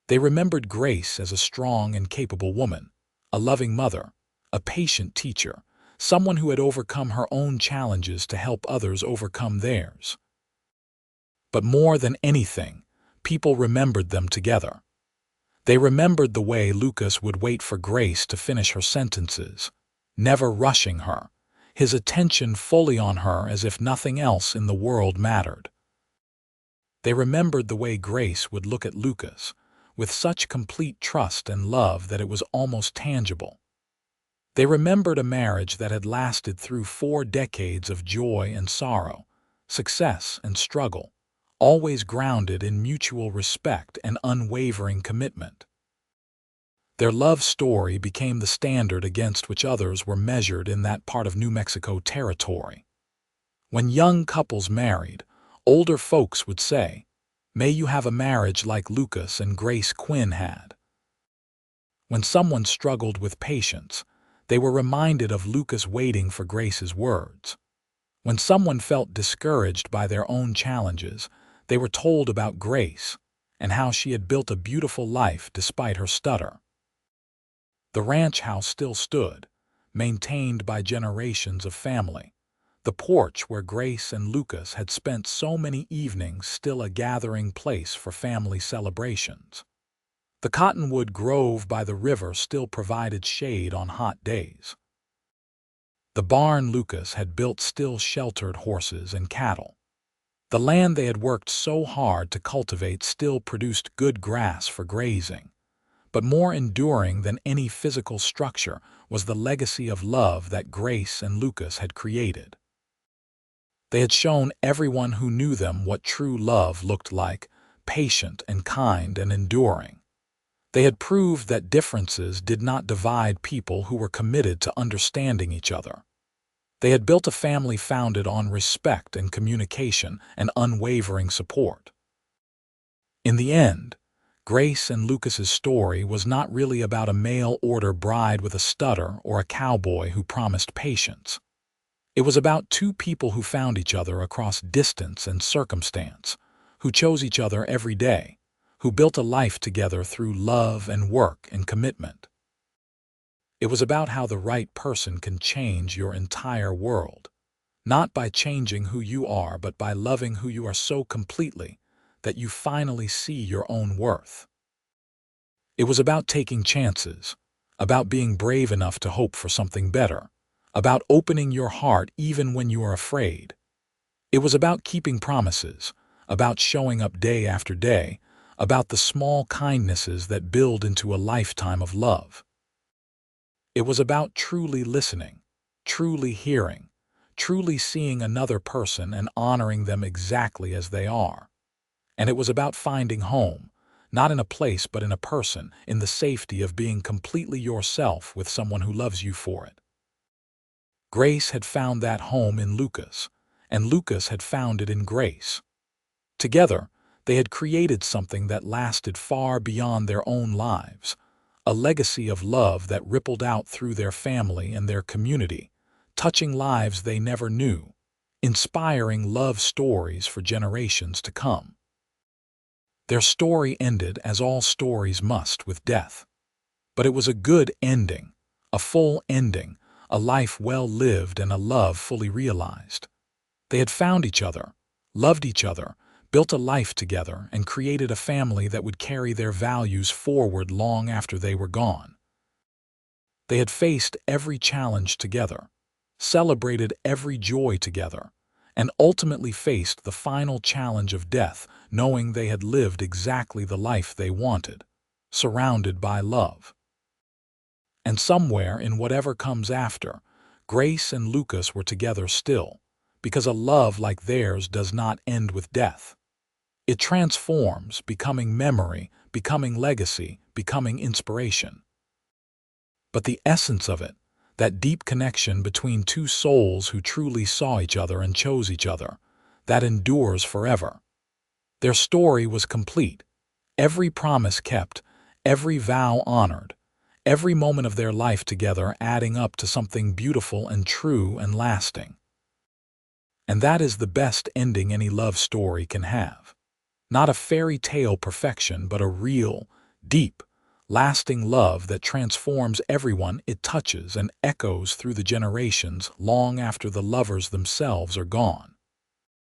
They remembered Grace as a strong and capable woman, a loving mother, a patient teacher, someone who had overcome her own challenges to help others overcome theirs. But more than anything, people remembered them together. They remembered the way Lucas would wait for Grace to finish her sentences, never rushing her, his attention fully on her as if nothing else in the world mattered. They remembered the way Grace would look at Lucas, with such complete trust and love that it was almost tangible. They remembered a marriage that had lasted through 4 decades of joy and sorrow, success and struggle, always grounded in mutual respect and unwavering commitment. Their love story became the standard against which others were measured in that part of New Mexico territory. When young couples married, older folks would say, "May you have a marriage like Lucas and Grace Quinn had." When someone struggled with patience, they were reminded of Lucas waiting for Grace's words. When someone felt discouraged by their own challenges, they were told about Grace and how she had built a beautiful life despite her stutter. The ranch house still stood, maintained by generations of family. The porch where Grace and Lucas had spent so many evenings still a gathering place for family celebrations. The cottonwood grove by the river still provided shade on hot days. The barn Lucas had built still sheltered horses and cattle. The land they had worked so hard to cultivate still produced good grass for grazing. But more enduring than any physical structure was the legacy of love that Grace and Lucas had created. They had shown everyone who knew them what true love looked like, patient and kind and enduring. They had proved that differences did not divide people who were committed to understanding each other. They had built a family founded on respect and communication and unwavering support. In the end, Grace and Lucas's story was not really about a mail-order bride with a stutter or a cowboy who promised patience. It was about two people who found each other across distance and circumstance, who chose each other every day, who built a life together through love and work and commitment. It was about how the right person can change your entire world, not by changing who you are, but by loving who you are so completely that you finally see your own worth. It was about taking chances, about being brave enough to hope for something better, about opening your heart even when you are afraid. It was about keeping promises, about showing up day after day, about the small kindnesses that build into a lifetime of love. It was about truly listening, truly hearing, truly seeing another person and honoring them exactly as they are. And it was about finding home, not in a place but in a person, in the safety of being completely yourself with someone who loves you for it. Grace had found that home in Lucas, and Lucas had found it in Grace. Together, they had created something that lasted far beyond their own lives, a legacy of love that rippled out through their family and their community, touching lives they never knew, inspiring love stories for generations to come. Their story ended as all stories must, with death. But it was a good ending, a full ending, a life well lived and a love fully realized. They had found each other, loved each other, built a life together, and created a family that would carry their values forward long after they were gone. They had faced every challenge together, celebrated every joy together, and ultimately faced the final challenge of death, knowing they had lived exactly the life they wanted, surrounded by love. And somewhere in whatever comes after, Grace and Lucas were together still, because a love like theirs does not end with death. It transforms, becoming memory, becoming legacy, becoming inspiration. But the essence of it, that deep connection between two souls who truly saw each other and chose each other, that endures forever. Their story was complete, every promise kept, every vow honored, every moment of their life together adding up to something beautiful and true and lasting. And that is the best ending any love story can have. Not a fairy tale perfection, but a real, deep, lasting love that transforms everyone it touches and echoes through the generations long after the lovers themselves are gone.